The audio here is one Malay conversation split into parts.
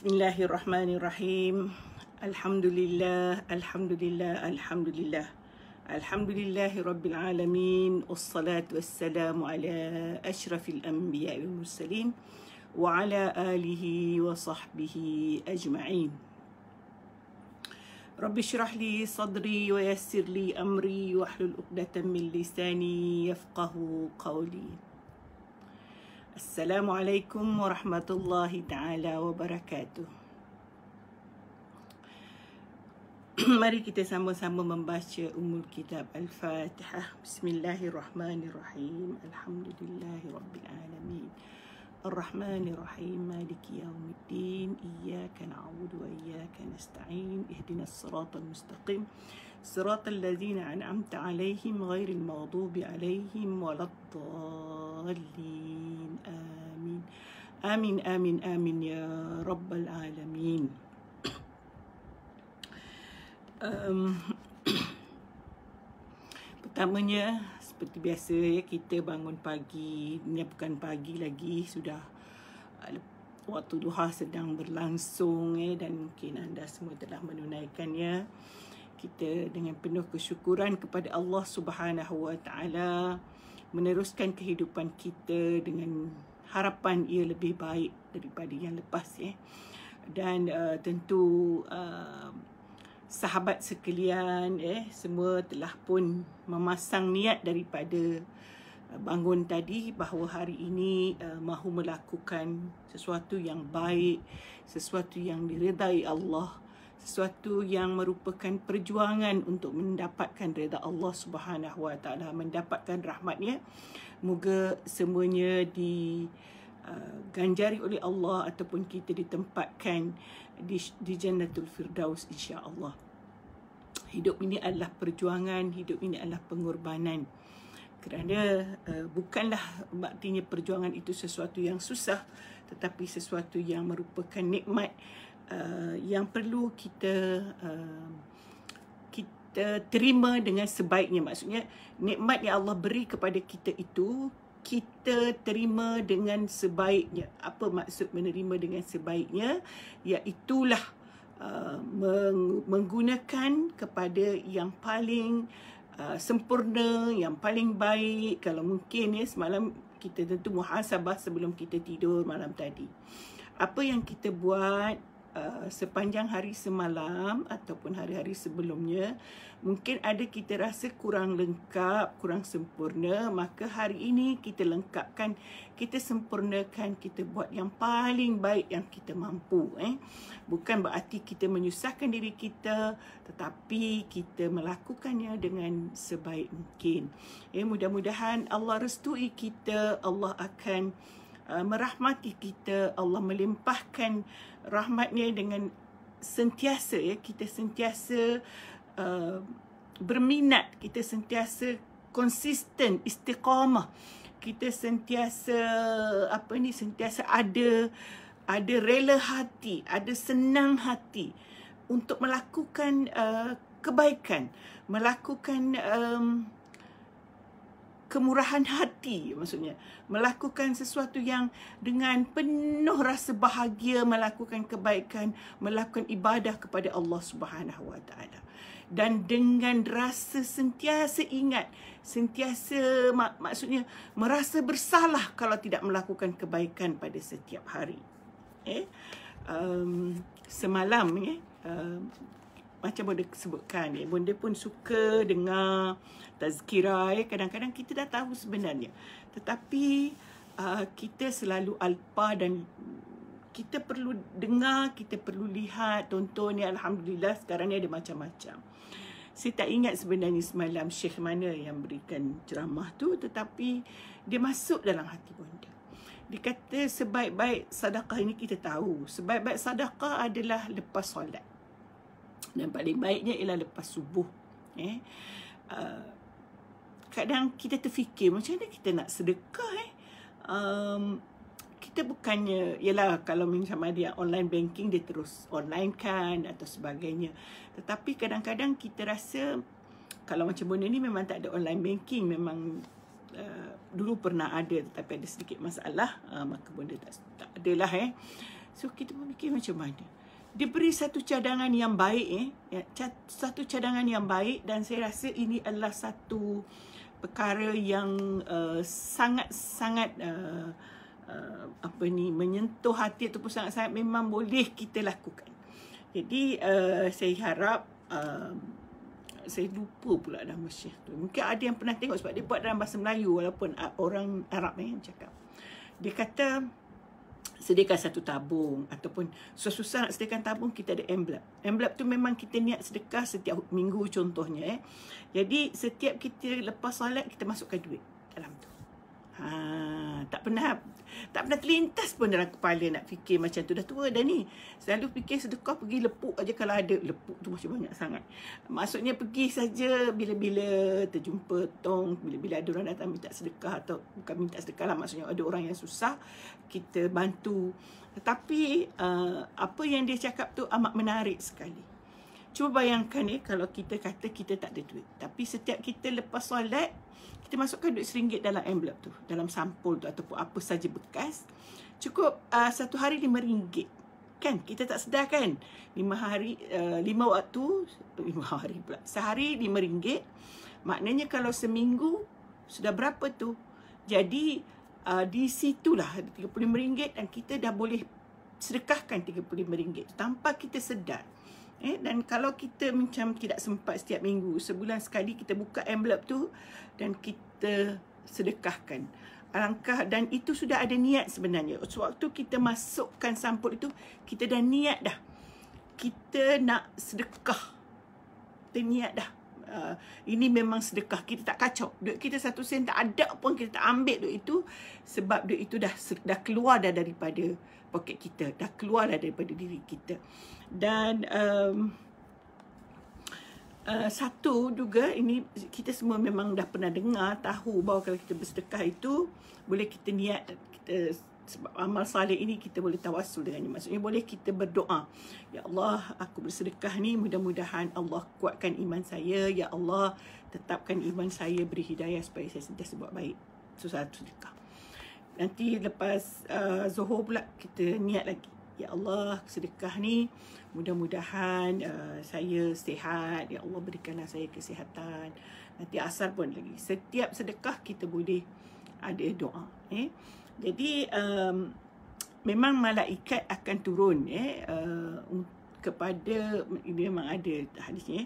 Bismillahirrahmanirrahim. Alhamdulillah, alhamdulillah, alhamdulillah. Alhamdulillahi rabbil alamin. Wassalatu wassalamu ala asyrafil anbiya'i wal mursalin wa ala alihi wa sahbihi ajma'in. Rabbi shrah li sadri wa yassir li amri wahlul 'uqdatam min lisani yafqahu qawli. Assalamualaikum warahmatullahi ta'ala wabarakatuh. Mari kita sama-sama membaca Ummul Kitab Al-Fatihah. Bismillahirrahmanirrahim. Alhamdulillahi rabbil alamin. Ar-Rahmanir-Rahim. Maliki yaumiddin. Iyyaka na'budu wa iyyaka nasta'in. Ihdinas siratal mustaqim. Siratal ladzina an'amta 'alaihim ghairil maghdubi 'alaihim waladdallin. Amin. Amin amin amin ya rabbal alamin. Pertamanya, seperti biasa ya, kita bangun pagi. Ini bukan pagi lagi, sudah waktu duha sedang berlangsung dan mungkin anda semua telah menunaikannya. Kita dengan penuh kesyukuran kepada Allah Subhanahu wa taala meneruskan kehidupan kita dengan harapan ia lebih baik daripada yang lepas ya. Dan tentu sahabat sekalian semua telah pun memasang niat daripada bangun tadi bahawa hari ini mahu melakukan sesuatu yang baik, sesuatu yang diredai Allah, sesuatu yang merupakan perjuangan untuk mendapatkan redha Allah Subhanahu wa taala, mendapatkan rahmatnya. Moga semuanya diganjari oleh Allah ataupun kita ditempatkan di Jannatul Firdaus insya-Allah. Hidup ini adalah perjuangan, hidup ini adalah pengorbanan. Kerana bukanlah artinya perjuangan itu sesuatu yang susah, tetapi sesuatu yang merupakan nikmat yang perlu kita terima dengan sebaiknya. Maksudnya nikmat yang Allah beri kepada kita itu kita terima dengan sebaiknya. Apa maksud menerima dengan sebaiknya? Iaitulah menggunakan kepada yang paling sempurna, yang paling baik. Kalau mungkin ya, semalam kita tentu muhasabah sebelum kita tidur malam tadi. Apa yang kita buat sepanjang hari semalam ataupun hari-hari sebelumnya, mungkin ada kita rasa kurang lengkap, kurang sempurna, maka hari ini kita lengkapkan, kita sempurnakan, kita buat yang paling baik yang kita mampu. Bukan berarti kita menyusahkan diri kita, tetapi kita melakukannya dengan sebaik mungkin. Mudah-mudahan Allah restui kita, Allah akan merahmati kita, Allah melimpahkan rahmatnya dengan sentiasa kita sentiasa berminat, kita sentiasa konsisten, istiqamah, kita sentiasa sentiasa ada rela hati, ada senang hati untuk melakukan kebaikan, melakukan kemurahan hati, maksudnya melakukan sesuatu yang dengan penuh rasa bahagia, melakukan kebaikan, melakukan ibadah kepada Allah Subhanahu wa taala, dan dengan rasa sentiasa ingat, sentiasa maksudnya merasa bersalah kalau tidak melakukan kebaikan pada setiap hari. Semalam macam Bonda sebutkan, Bonda pun suka dengar tazkirah. Kadang-kadang kita dah tahu sebenarnya, tetapi kita selalu alpa dan kita perlu dengar, kita perlu lihat, tonton. Alhamdulillah sekarang ni ada macam-macam. Saya tak ingat sebenarnya semalam Syekh mana yang berikan ceramah tu, tetapi dia masuk dalam hati Bonda. Dia kata sebaik-baik sedekah ini, kita tahu sebaik-baik sedekah adalah lepas solat, dan paling baiknya ialah lepas subuh. Kadang kita terfikir macam mana kita nak sedekah. Kita bukannya, ialah kalau macam dia online banking, dia terus online kan atau sebagainya. Tetapi kadang-kadang kita rasa kalau macam Bonda ni memang tak ada online banking, memang dulu pernah ada tetapi ada sedikit masalah, maka Bonda tak adalah So kita memikir macam mana. Dia beri satu cadangan yang baik, satu cadangan yang baik, dan saya rasa ini adalah satu perkara yang sangat-sangat menyentuh hati ataupun sangat-sangat memang boleh kita lakukan. Jadi saya harap saya lupa pula nama Syekh tu. Mungkin ada yang pernah tengok sebab dia buat dalam bahasa Melayu walaupun orang Arab yang cakap. Dia kata sediakan satu tabung ataupun susah nak sediakan tabung, kita ada envelope. Envelope tu memang kita niat sedekah setiap minggu contohnya. Jadi setiap kita lepas solat kita masukkan duit dalam tu. Tak pernah terlintas pun dalam kepala nak fikir macam tu. Dah tua dah ni. Selalu fikir sedekah pergi lepuk aja kalau ada. Lepuk tu macam banyak sangat. Maksudnya pergi saja bila-bila terjumpa tong, bila-bila ada orang datang minta sedekah, atau bukan minta sedekah lah, maksudnya ada orang yang susah, kita bantu. Tetapi apa yang dia cakap tu amat menarik sekali. Cuba bayangkan kalau kita kata kita tak ada duit, tapi setiap kita lepas solat kita masukkan duit RM1 dalam envelope tu, dalam sampul tu ataupun apa saja bekas. Cukup satu hari RM5. Kan? Kita tak sedar kan? 5 hari, 5 waktu, 5 hari pula. Sehari RM5. Maknanya kalau seminggu, sudah berapa tu? Jadi, di situlah RM35 dan kita dah boleh sedekahkan RM35 tanpa kita sedar. Dan kalau kita macam tidak sempat setiap minggu, sebulan sekali kita buka envelope tu dan kita sedekahkan. Alangkah, dan itu sudah ada niat sebenarnya. Sewaktu kita masukkan sampul itu, kita dah niat dah. Kita nak sedekah. Kita niat dah. Ini memang sedekah. Kita tak kacau. Duit kita 1 sen tak ada pun kita tak ambil duit itu, sebab duit itu dah keluar dah daripada poket kita, dah keluar dah daripada diri kita. Dan satu juga, ini kita semua memang dah pernah dengar, tahu bahawa kalau kita bersedekah itu boleh kita niat, kita sebab amal saleh ini kita boleh tawassul dengannya. Maksudnya boleh kita berdoa, ya Allah, aku bersedekah ni, mudah-mudahan Allah kuatkan iman saya, ya Allah tetapkan iman saya, beri hidayah supaya saya sentiasa buat baik. Itu satu sedekah. Nanti lepas Zuhur pula kita niat lagi, ya Allah, sedekah ni mudah-mudahan saya sihat, ya Allah berikanlah saya kesihatan. Nanti asar pun lagi. Setiap sedekah kita boleh ada doa. Jadi memang malaikat akan turun kepada, ini memang ada hadisnya,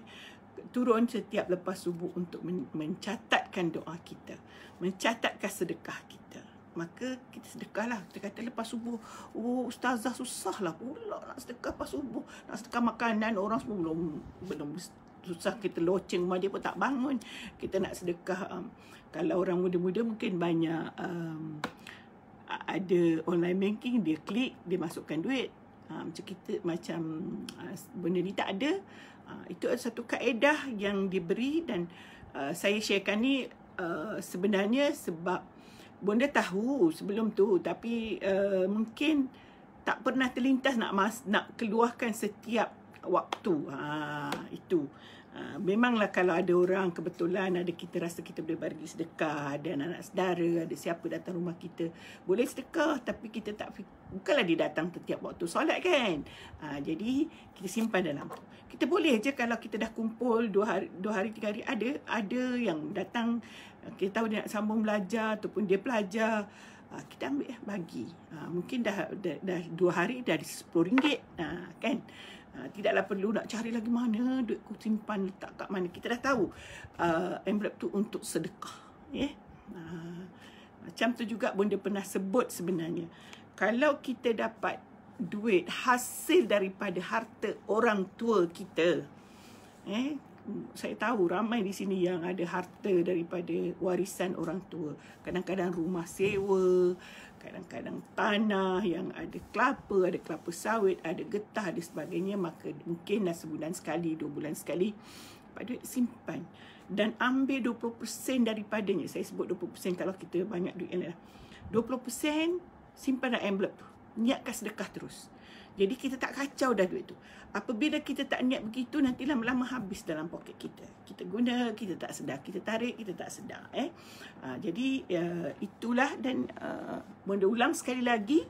turun setiap lepas subuh untuk mencatatkan doa kita, mencatatkan sedekah kita. Maka kita sedekahlah. Kita kata lepas subuh, oh ustazah susahlah pula nak sedekah lepas subuh, nak sedekah makanan, orang semua belum susah, kita loceng rumah dia pun tak bangun. Kita nak sedekah, kalau orang muda-muda mungkin banyak ada online banking, dia klik, dia masukkan duit. Macam kita, macam benda ni tak ada. Itu adalah satu kaedah yang diberi, dan saya sharekan ni sebenarnya sebab Bonda tahu sebelum tu, tapi mungkin tak pernah terlintas nak keluarkan setiap waktu. Itu. Memanglah kalau ada orang kebetulan, ada kita rasa kita boleh bagi sedekah, ada anak saudara, ada siapa datang rumah kita, boleh sedekah, tapi kita tak, bukanlah dia datang setiap waktu solat kan. Jadi kita simpan dalam tu. Kita boleh je kalau kita dah kumpul 2 hari 3 hari, ada yang datang, kita tahu dia nak sambung belajar ataupun dia pelajar, kita ambil bagi. Mungkin dah 2 hari dah RM10, kan. Tidaklah perlu nak cari lagi mana duitku simpan, letak kat mana. Kita dah tahu envelope tu untuk sedekah. Macam tu juga Bonda pernah sebut sebenarnya. Kalau kita dapat duit hasil daripada harta orang tua kita, saya tahu ramai di sini yang ada harta daripada warisan orang tua. Kadang-kadang rumah sewa, kadang-kadang tanah yang ada kelapa sawit, ada getah, ada sebagainya. Maka mungkinlah sebulan sekali, 2 bulan sekali, dapat duit simpan. Dan ambil 20% daripadanya. Saya sebut 20% kalau kita banyak duit yang lain. 20% simpan dalam envelope tu. Niatkan sedekah terus. Jadi kita tak kacau dah duit tu. Apabila kita tak niat begitu, nanti lama-lama habis dalam poket kita. Kita guna, kita tak sedar. Kita tarik, kita tak sedar. Jadi itulah, dan Bonda ulang sekali lagi,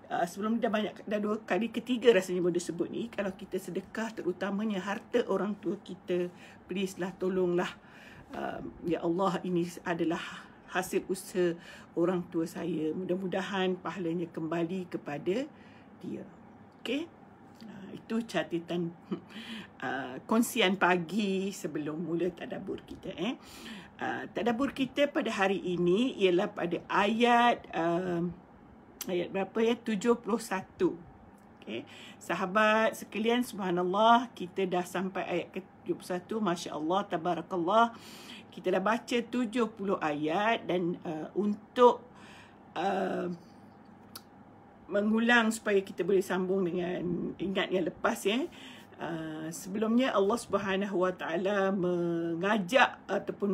sebelum dah 2 kali ketiga rasanya bonda sebut ni, kalau kita sedekah terutamanya harta orang tua kita, please lah, tolonglah. Ya Allah, ini adalah hasil usaha orang tua saya, mudah-mudahan pahalanya kembali kepada dia. Okey, itu catatan kongsian pagi sebelum mula tadabbur kita. Tadabbur kita pada hari ini ialah pada ayat ayat berapa ya? 71. Okay. Sahabat sekalian, subhanallah, kita dah sampai ayat ke-71. Masya Allah, tabarakallah. Kita dah baca 70 ayat dan untuk mengulang supaya kita boleh sambung dengan ingat yang lepas ya. Sebelumnya Allah Subhanahu Wa Taala mengajak ataupun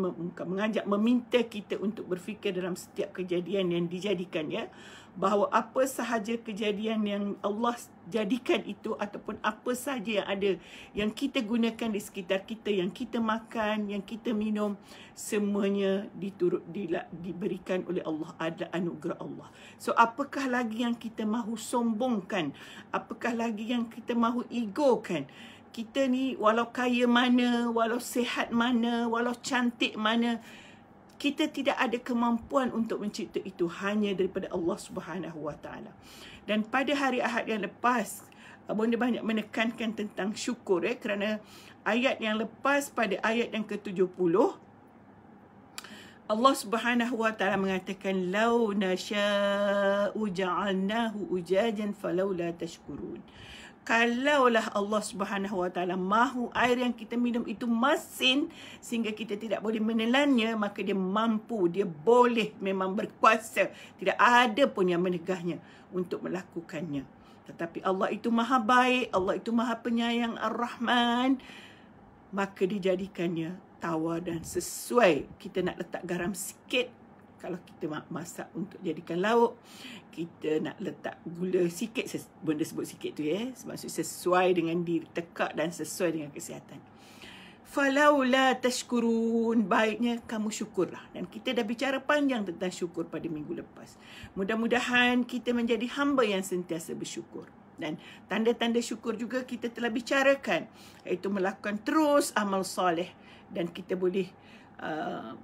meminta kita untuk berfikir dalam setiap kejadian yang dijadikan ya, bahawa apa sahaja kejadian yang Allah jadikan itu ataupun apa sahaja yang ada yang kita gunakan di sekitar kita, yang kita makan, yang kita minum, semuanya diberikan oleh Allah, ada anugerah Allah. So apakah lagi yang kita mahu sombongkan? Apakah lagi yang kita mahu egokan? Kita ni walau kaya mana, walau sihat mana, walau cantik mana, kita tidak ada kemampuan untuk mencipta itu, hanya daripada Allah Subhanahu Wa Taala. Dan pada hari Ahad yang lepas, bonda banyak menekankan tentang syukur kerana ayat yang lepas pada ayat yang ke-70, Allah Subhanahu Wa Taala mengatakan, "Lau nasha'u ja'alnahu ujajan falaula tashkurun." Kalaulah Allah Subhanahu Wa Taala mahu air yang kita minum itu masin sehingga kita tidak boleh menelannya, maka dia mampu, dia boleh, memang berkuasa. Tidak ada pun yang menegahnya untuk melakukannya. Tetapi Allah itu maha baik, Allah itu maha penyayang, Ar-Rahman, maka dijadikannya tawar dan sesuai. Kita nak letak garam sikit kalau kita masak untuk jadikan lauk, kita nak letak gula sikit, benda sebut sikit tu ya, maksud sesuai dengan diri, tekak dan sesuai dengan kesihatan. Falaula tashkurun, baiknya kamu syukurlah. Dan kita dah bicara panjang tentang syukur pada minggu lepas. Mudah-mudahan kita menjadi hamba yang sentiasa bersyukur. Dan tanda-tanda syukur juga kita telah bicarakan, iaitu melakukan terus amal soleh, dan kita boleh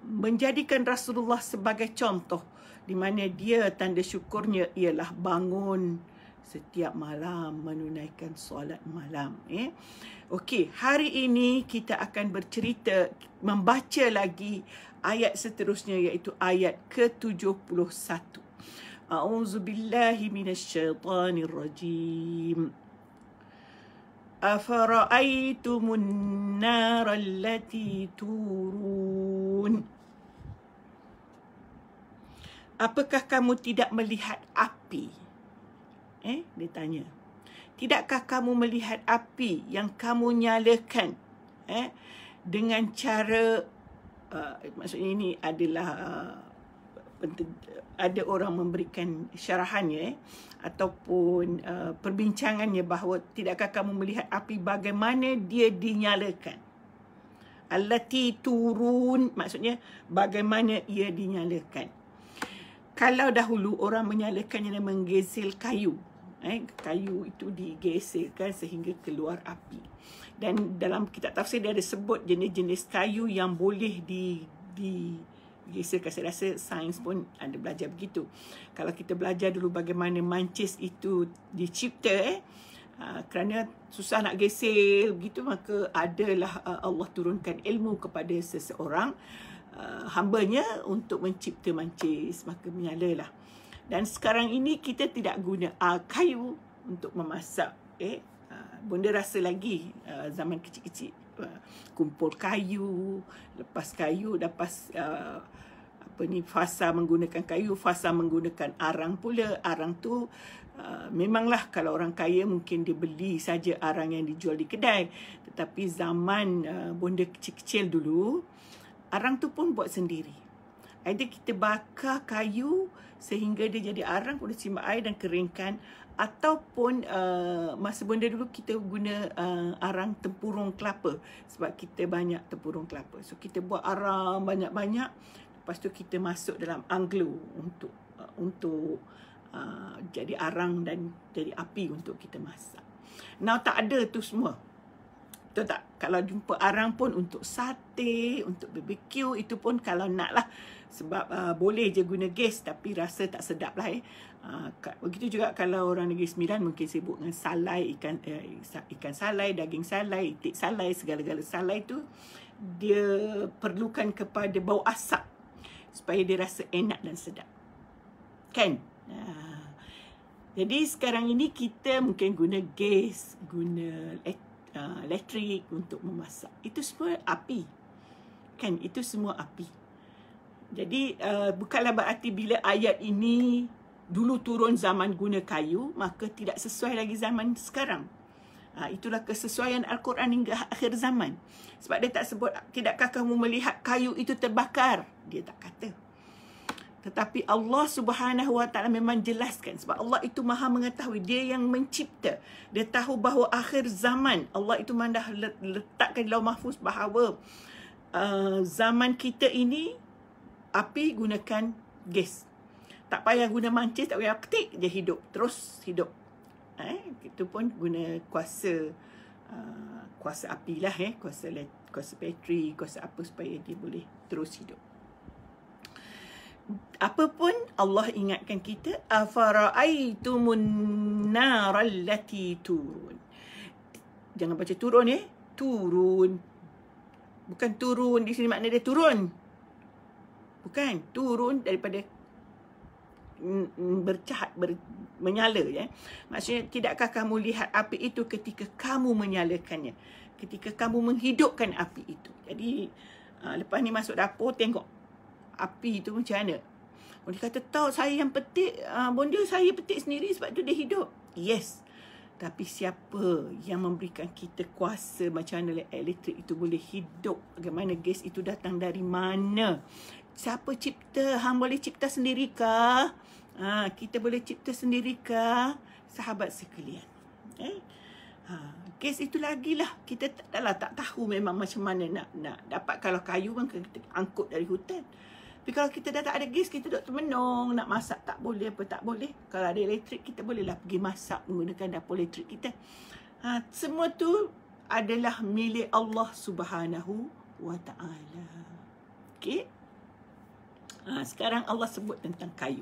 menjadikan Rasulullah sebagai contoh, di mana dia tanda syukurnya ialah bangun setiap malam menunaikan solat malam. Okey, hari ini kita akan bercerita, membaca lagi ayat seterusnya, iaitu ayat ke-71. A'udzubillahi minasyaitanir rajim. Afara'aytumun nara allati turun. Apakah kamu tidak melihat api? Dia tanya. Tidakkah kamu melihat api yang kamu nyalakan dengan cara maksudnya ini adalah ada orang memberikan syarahannya ataupun perbincangannya, bahawa tidakkah kamu melihat api bagaimana dia dinyalakan. Allati turun maksudnya bagaimana ia dinyalakan. Kalau dahulu orang menyalakannya dengan menggesel kayu, kayu itu digeselkan sehingga keluar api. Dan dalam kitab tafsir dia ada sebut jenis-jenis kayu yang boleh digeselkan. Saya rasa sains pun ada belajar begitu. Kalau kita belajar dulu bagaimana mancis itu dicipta, kerana susah nak gesel begitu, maka adalah Allah turunkan ilmu kepada seseorang hambanya untuk mencipta mancis, maka menyalalah. Dan sekarang ini kita tidak guna kayu untuk memasak. Bonda rasa lagi zaman kecil-kecil kumpul kayu, lepas kayu dapat fasa menggunakan kayu, fasa menggunakan arang pula. Arang tu memanglah kalau orang kaya mungkin dia beli saja arang yang dijual di kedai, tetapi zaman bonda kecil-kecil dulu, arang tu pun buat sendiri. Ada kita bakar kayu sehingga dia jadi arang, boleh simbak air dan keringkan. Ataupun masa bonda dulu kita guna arang tempurung kelapa, sebab kita banyak tempurung kelapa. So kita buat arang banyak-banyak, lepas tu kita masuk dalam anglo untuk jadi arang dan jadi api untuk kita masak. Now tak ada tu semua. Betul tak? Kalau jumpa arang pun untuk sate, untuk BBQ, itu pun kalau nak lah. Sebab boleh je guna gas tapi rasa tak sedap lah. Begitu juga kalau orang Negeri Sembilan mungkin sibuk dengan salai, ikan salai, daging salai, itik salai, segala-gala salai tu dia perlukan kepada bau asap supaya dia rasa enak dan sedap. Kan? Jadi sekarang ini kita mungkin guna gas, guna elektrik untuk memasak. Itu semua api. Kan? Itu semua api. Jadi bukanlah berarti bila ayat ini dulu turun zaman guna kayu, maka tidak sesuai lagi zaman sekarang. Itulah kesesuaian Al-Quran hingga akhir zaman. Sebab dia tak sebut, tidakkah kamu melihat kayu itu terbakar? Dia tak kata. Tetapi Allah Subhanahu Wa Taala memang jelaskan. Sebab Allah itu maha mengetahui. Dia yang mencipta. Dia tahu bahawa akhir zaman, Allah itu dah letakkan di Lauh Mahfuz bahawa zaman kita ini, api gunakan gas. Tak payah guna mancis, tak payah ketik je hidup. Terus hidup. Itu pun guna kuasa api lah. Kuasa bateri, kuasa apa supaya dia boleh terus hidup. Apapun Allah ingatkan kita, afara'aitumun narallati turun. Jangan baca turun turun. Bukan turun di sini makna dia turun. Bukan, turun daripada menyala. Maksudnya, tidakkah kamu lihat api itu ketika kamu menyalakannya, ketika kamu menghidupkan api itu. Jadi lepas ni masuk dapur, tengok api itu macam mana. Dia kata, tahu saya yang petik, bonda saya petik sendiri sebab tu dia hidup. Yes. Tapi siapa yang memberikan kita kuasa macam mana elektrik itu boleh hidup? Bagaimana gas itu datang dari mana? Siapa cipta? Hang boleh cipta sendiri kah? Kita boleh cipta sendiri kah? Sahabat sekalian. Gas itu lagilah. Kita tak tahu memang macam mana nak dapat. Kalau kayu kan kita angkut dari hutan. Tapi kalau kita dah tak ada gas, kita duduk termenung. Nak masak tak boleh, apa tak boleh. Kalau ada elektrik, kita bolehlah pergi masak menggunakan dapur elektrik kita. Semua tu adalah milik Allah Subhanahu Wa Taala. Okey? Sekarang Allah sebut tentang kayu.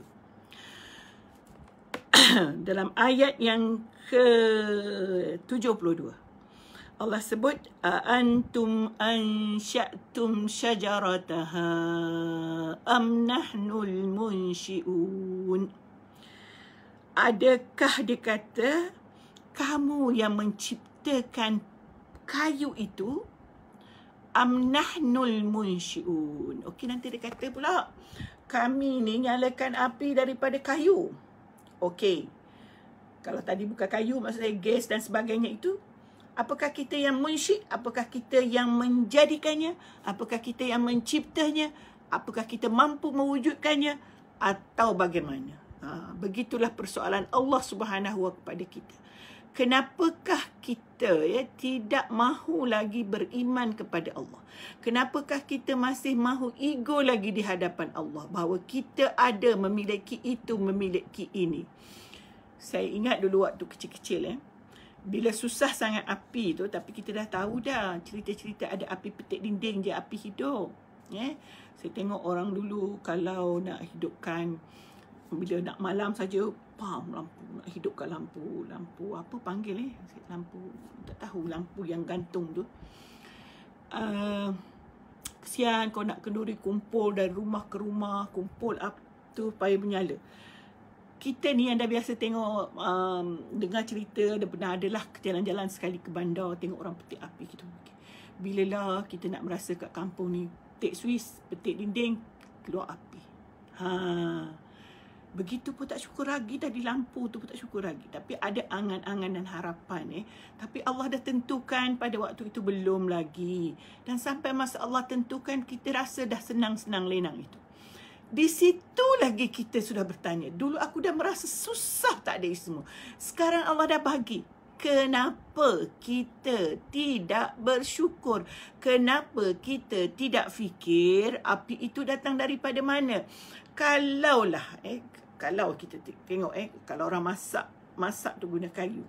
Dalam ayat yang ke-72. Allah sebut, antum ansya'tum syajarataha am nahnul munsyi'un. Adakah dia kata, kamu yang menciptakan kayu itu, am nahnul munsyi'un. Okey, nanti dia kata pula, kami ni nyalakan api daripada kayu. Okey, kalau tadi bukan kayu, maksudnya gas dan sebagainya itu, apakah kita yang munsyi'? Apakah kita yang menjadikannya? Apakah kita yang menciptanya? Apakah kita mampu mewujudkannya? Atau bagaimana? Begitulah persoalan Allah Subhanahu Wa kepada kita. Kenapakah kita tidak mahu lagi beriman kepada Allah? Kenapakah kita masih mahu ego lagi di hadapan Allah? Bahawa kita ada, memiliki itu, memiliki ini. Saya ingat dulu waktu kecil-kecil bila susah sangat api tu, tapi kita dah tahu dah cerita-cerita ada api petik dinding je, api hidup. Saya tengok orang dulu kalau nak hidupkan, bila nak malam saja, lampu, nak hidupkan lampu apa panggil lampu, tak tahu, lampu yang gantung tu. Kesian kau nak kenduri kumpul dari rumah ke rumah, kumpul up tu supaya menyala. Kita ni yang dah biasa tengok, dengar cerita, adalah jalan-jalan sekali ke bandar, tengok orang petik api gitu. Bilalah kita nak merasa kat kampung ni, petik Swiss, petik dinding, keluar api. Begitu pun tak syukur lagi, tadi lampu tu pun tak syukur lagi. Tapi ada angan-angan dan harapan. Tapi Allah dah tentukan pada waktu itu belum lagi. Dan sampai masa Allah tentukan, kita rasa dah senang-senang lenang itu. Di situ lagi kita sudah bertanya. Dulu aku dah merasa susah, tak ada semua. Sekarang Allah dah bagi. Kenapa kita tidak bersyukur? Kenapa kita tidak fikir api itu datang daripada mana? Kalaulah kalau kita tengok kalau orang masak tu guna kayu.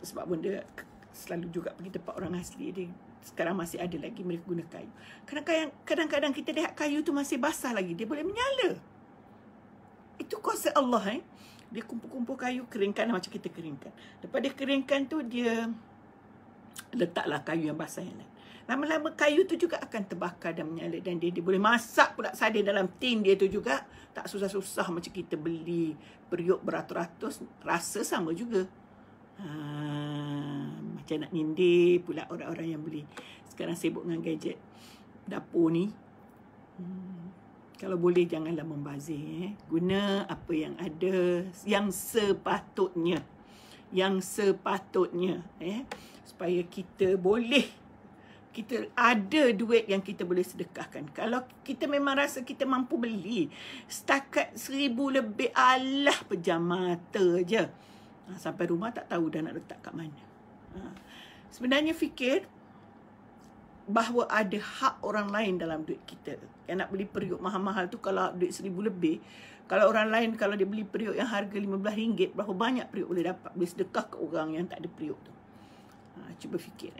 Sebab benda selalu juga pergi tempat orang asli dia, sekarang masih ada lagi mereka guna kayu. Kadang-kadang kita lihat kayu tu masih basah lagi, dia boleh menyala. Itu kuasa Allah. Dia kumpul-kumpul kayu, keringkan macam kita keringkan. Lepas dia keringkan tu, dia letaklah kayu yang basah yang lain. Lama-lama kayu tu juga akan terbakar dan menyala. Dan dia boleh masak pula sadin dalam tin dia tu juga. Tak susah-susah macam kita beli periuk beratus-ratus. Rasa sama juga. Macam nak nyindir pula orang-orang yang beli. Sekarang sibuk dengan gadget dapur ni. Kalau boleh janganlah membazir. Guna apa yang ada, yang sepatutnya. Supaya kita ada duit yang kita boleh sedekahkan. Kalau kita memang rasa kita mampu beli, setakat 1,000 lebih, alah pejam mata je. Sampai rumah tak tahu dah nak letak kat mana. Sebenarnya fikir bahawa ada hak orang lain dalam duit kita. Yang nak beli periuk mahal-mahal tu, kalau duit 1,000 lebih, kalau orang lain, kalau dia beli periuk yang harga RM15, berapa banyak periuk boleh dapat, boleh sedekah ke orang yang tak ada periuk tu. Cuba fikir.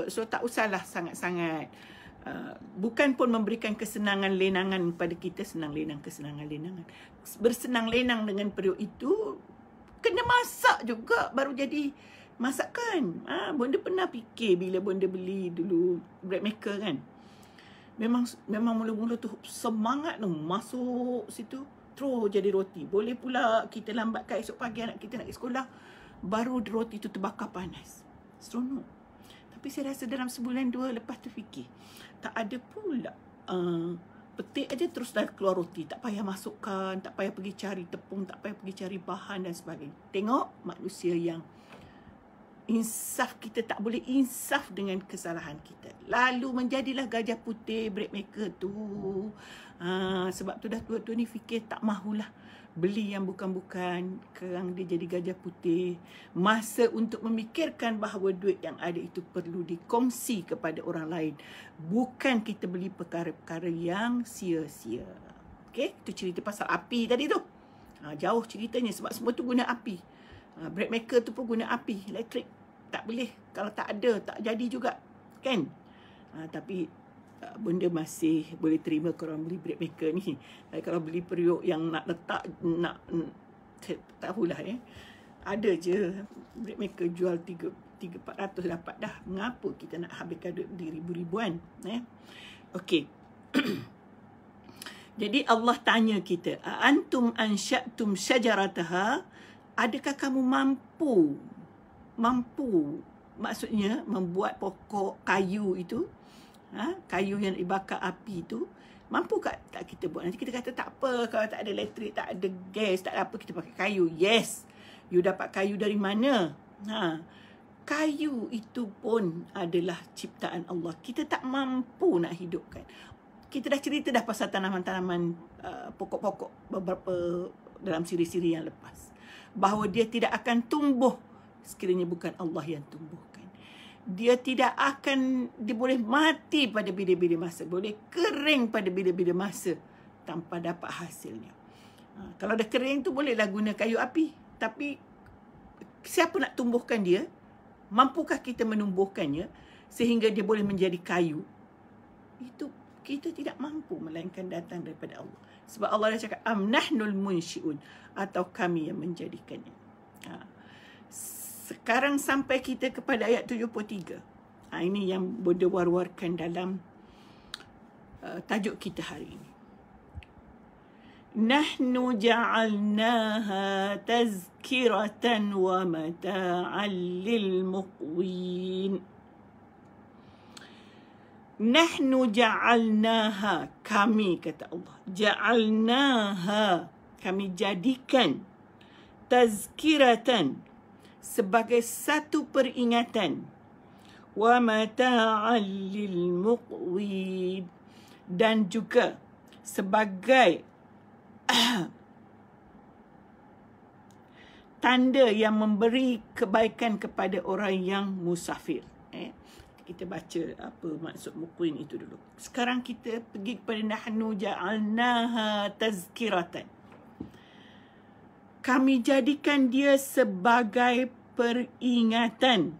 So tak usahlah sangat-sangat. Bukan pun memberikan kesenangan lenangan kepada kita, senang lenang kesenangan lenangan. Bersenang lenang dengan periuk itu, kena masak juga baru jadi masakan. Bonda pernah fikir bila bonda beli dulu bread maker kan. Memang mula-mula tu semangat tu masuk situ terus jadi roti. Boleh pula kita lambatkan esok pagi anak kita nak pergi sekolah, baru roti tu terbakar panas. Seronok. Tapi saya rasa dalam sebulan 2 lepas tu fikir, tak ada pula petik aja terus dah keluar roti. Tak payah masukkan, tak payah pergi cari tepung, tak payah pergi cari bahan dan sebagainya. Tengok manusia yang insaf, kita tak boleh insaf dengan kesalahan kita. Lalu menjadilah gajah putih bread maker tu. Sebab tu dah tua-tua ni fikir tak mahulah beli yang bukan-bukan, kerang dia jadi gajah putih. Masa untuk memikirkan bahawa duit yang ada itu perlu dikongsi kepada orang lain. Bukan kita beli perkara-perkara yang sia-sia. Okey, itu cerita pasal api tadi tu. Jauh ceritanya sebab semua tu guna api. Bread maker tu pun guna api, elektrik. Tak boleh, kalau tak ada, tak jadi juga. Kan? Tapi benda masih boleh terima korang beli bread maker ni. Kalau beli periuk yang nak letak, tak tahulah ada je bread maker jual 300-400 dapat dah. Mengapa kita nak habiskan duit beli ribu-ribuan? Okey. Jadi Allah tanya kita, antum ansya'tum syajarataha, adakah kamu mampu maksudnya membuat pokok kayu itu, kayu yang dibakar api itu, mampu tak kita buat? Nanti kita kata tak apa, kalau tak ada elektrik, tak ada gas, tak ada apa, kita pakai kayu. Yes, you dapat kayu dari mana? Kayu itu pun adalah ciptaan Allah. Kita tak mampu nak hidupkan. Kita dah cerita dah pasal tanaman-tanaman, pokok-pokok beberapa dalam siri-siri yang lepas, bahawa dia tidak akan tumbuh sekiranya bukan Allah yang tumbuhkan. Dia boleh mati pada bila-bila masa, boleh kering pada bila-bila masa tanpa dapat hasilnya. Kalau dah kering tu bolehlah guna kayu api, tapi siapa nak tumbuhkan dia? Mampukah kita menumbuhkannya sehingga dia boleh menjadi kayu? Itu kita tidak mampu, melainkan datang daripada Allah. Sebab Allah dah cakap am nahnul munsyi'un, atau kami yang menjadikannya. Sekarang sampai kita kepada ayat 73. Ini yang Buddha war-warkan dalam tajuk kita hari ini. Nahnu ja'alnaha tazkiratan wa mata'an lil muqwin. Nahnu ja'alnaha, kami, kata Allah. Ja'alnaha, kami jadikan. Tazkiratan, sebagai satu peringatan, wa mata'an lil muqwin, dan juga sebagai tanda yang memberi kebaikan kepada orang yang musafir. Kita baca apa maksud muqwin itu dulu. Sekarang kita pergi kepada nahnu ja'alnaha tazkiratan. kami jadikan dia sebagai peringatan.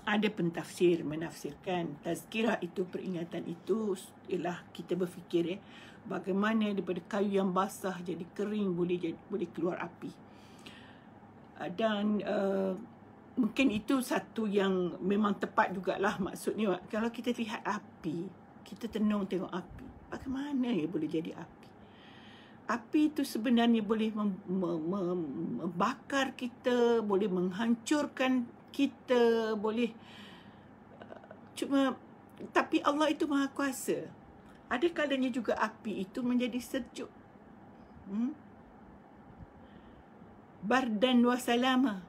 Ada pentafsir menafsirkan tazkirah itu, peringatan itu ialah kita berfikir bagaimana daripada kayu yang basah jadi kering boleh keluar api. Dan mungkin itu satu yang memang tepat jugalah. Maksudnya kalau kita lihat api, kita tenung tengok api, bagaimana boleh jadi api. Api itu sebenarnya boleh membakar kita, boleh menghancurkan kita, boleh tapi Allah itu Maha Kuasa. Ada kalanya juga api itu menjadi sejuk. Bardan wa salama.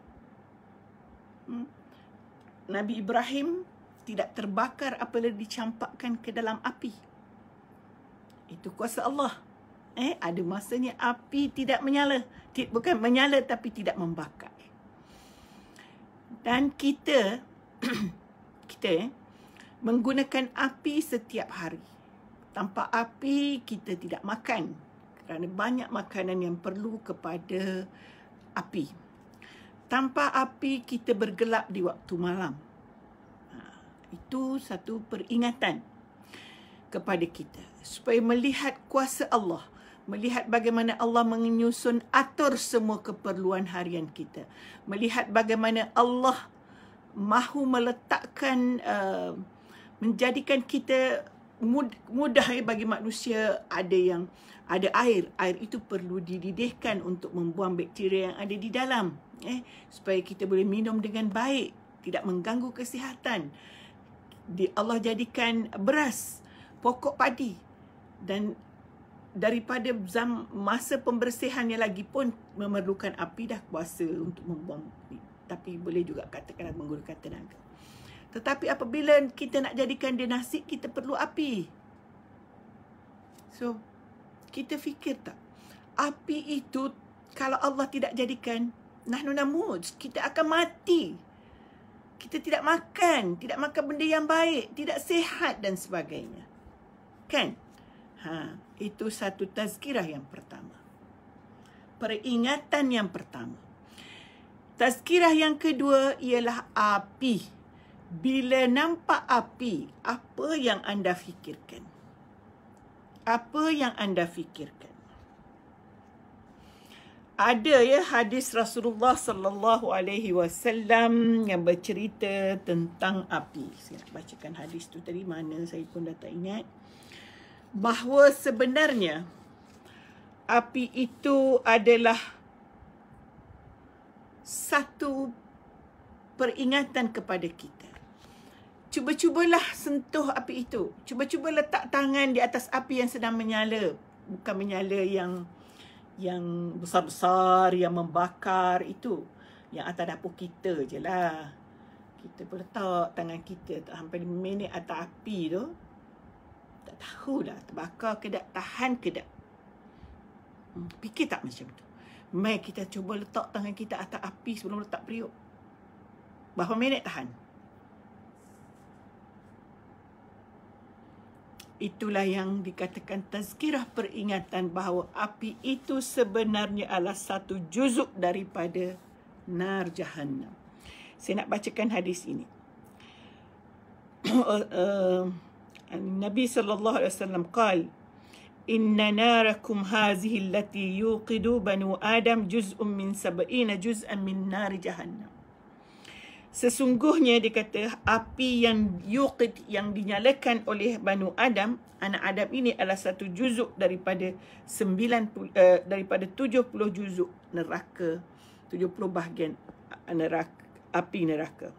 Nabi Ibrahim tidak terbakar apabila dicampakkan ke dalam api. Itu kuasa Allah. Ada masanya api tidak menyala. Bukan menyala tapi tidak membakar. Dan kita menggunakan api setiap hari. Tanpa api kita tidak makan. Kerana banyak makanan yang perlu kepada api. Tanpa api kita bergelap di waktu malam. Itu satu peringatan kepada kita. Supaya melihat kuasa Allah. Melihat bagaimana Allah menyusun atur semua keperluan harian kita. Melihat bagaimana Allah mahu meletakkan, menjadikan kita mudah bagi manusia. Ada air. Air itu perlu dididihkan untuk membuang bakteria yang ada di dalam. Supaya kita boleh minum dengan baik. Tidak mengganggu kesihatan. Allah jadikan beras, pokok padi. Dan daripada masa pembersihannya lagi pun memerlukan api dah kuasa untuk membuang. Tapi boleh juga katakanlah menggunakan tenaga. Tetapi apabila kita nak jadikan dia nasi, kita perlu api. So, kita fikir tak? Api itu kalau Allah tidak jadikan, nahnu namut, kita akan mati. Kita tidak makan benda yang baik, tidak sihat dan sebagainya. Kan? Itu satu tazkirah yang pertama. Peringatan yang pertama. Tazkirah yang kedua ialah api. Bila nampak api, apa yang anda fikirkan? Apa yang anda fikirkan? Ada hadis Rasulullah sallallahu alaihi wasallam yang bercerita tentang api. Saya nak bacakan hadis tu tadi, mana saya pun dah tak ingat. Bahawa sebenarnya api itu adalah satu peringatan kepada kita. Cuba-cubalah sentuh api itu. Cuba-cuba letak tangan di atas api yang sedang menyala. Bukan menyala yang besar-besar, yang membakar itu. Yang atas dapur kita je lah. Kita pun letak tangan kita sampai 5 minit atas api tu. Tak tahulah terbakar ke tak, tahan ke tak. Fikir tak macam tu? Mari kita cuba letak tangan kita atas api sebelum letak periuk. Berapa minit tahan? Itulah yang dikatakan tazkirah, peringatan bahawa api itu sebenarnya adalah satu juzuk daripada nar jahannam. Saya nak bacakan hadis ini. Nabi sallallahu alaihi wasallam qala, inna narakum hazihi allati yuqidu banu adam juz'un min 70 juz'an min nar jahannam. Sesungguhnya dia kata api yang yuqid, yang dinyalakan oleh Banu Adam, anak Adam ini adalah satu juzuk daripada 70 juzuk neraka, 70 bahagian neraka, api neraka.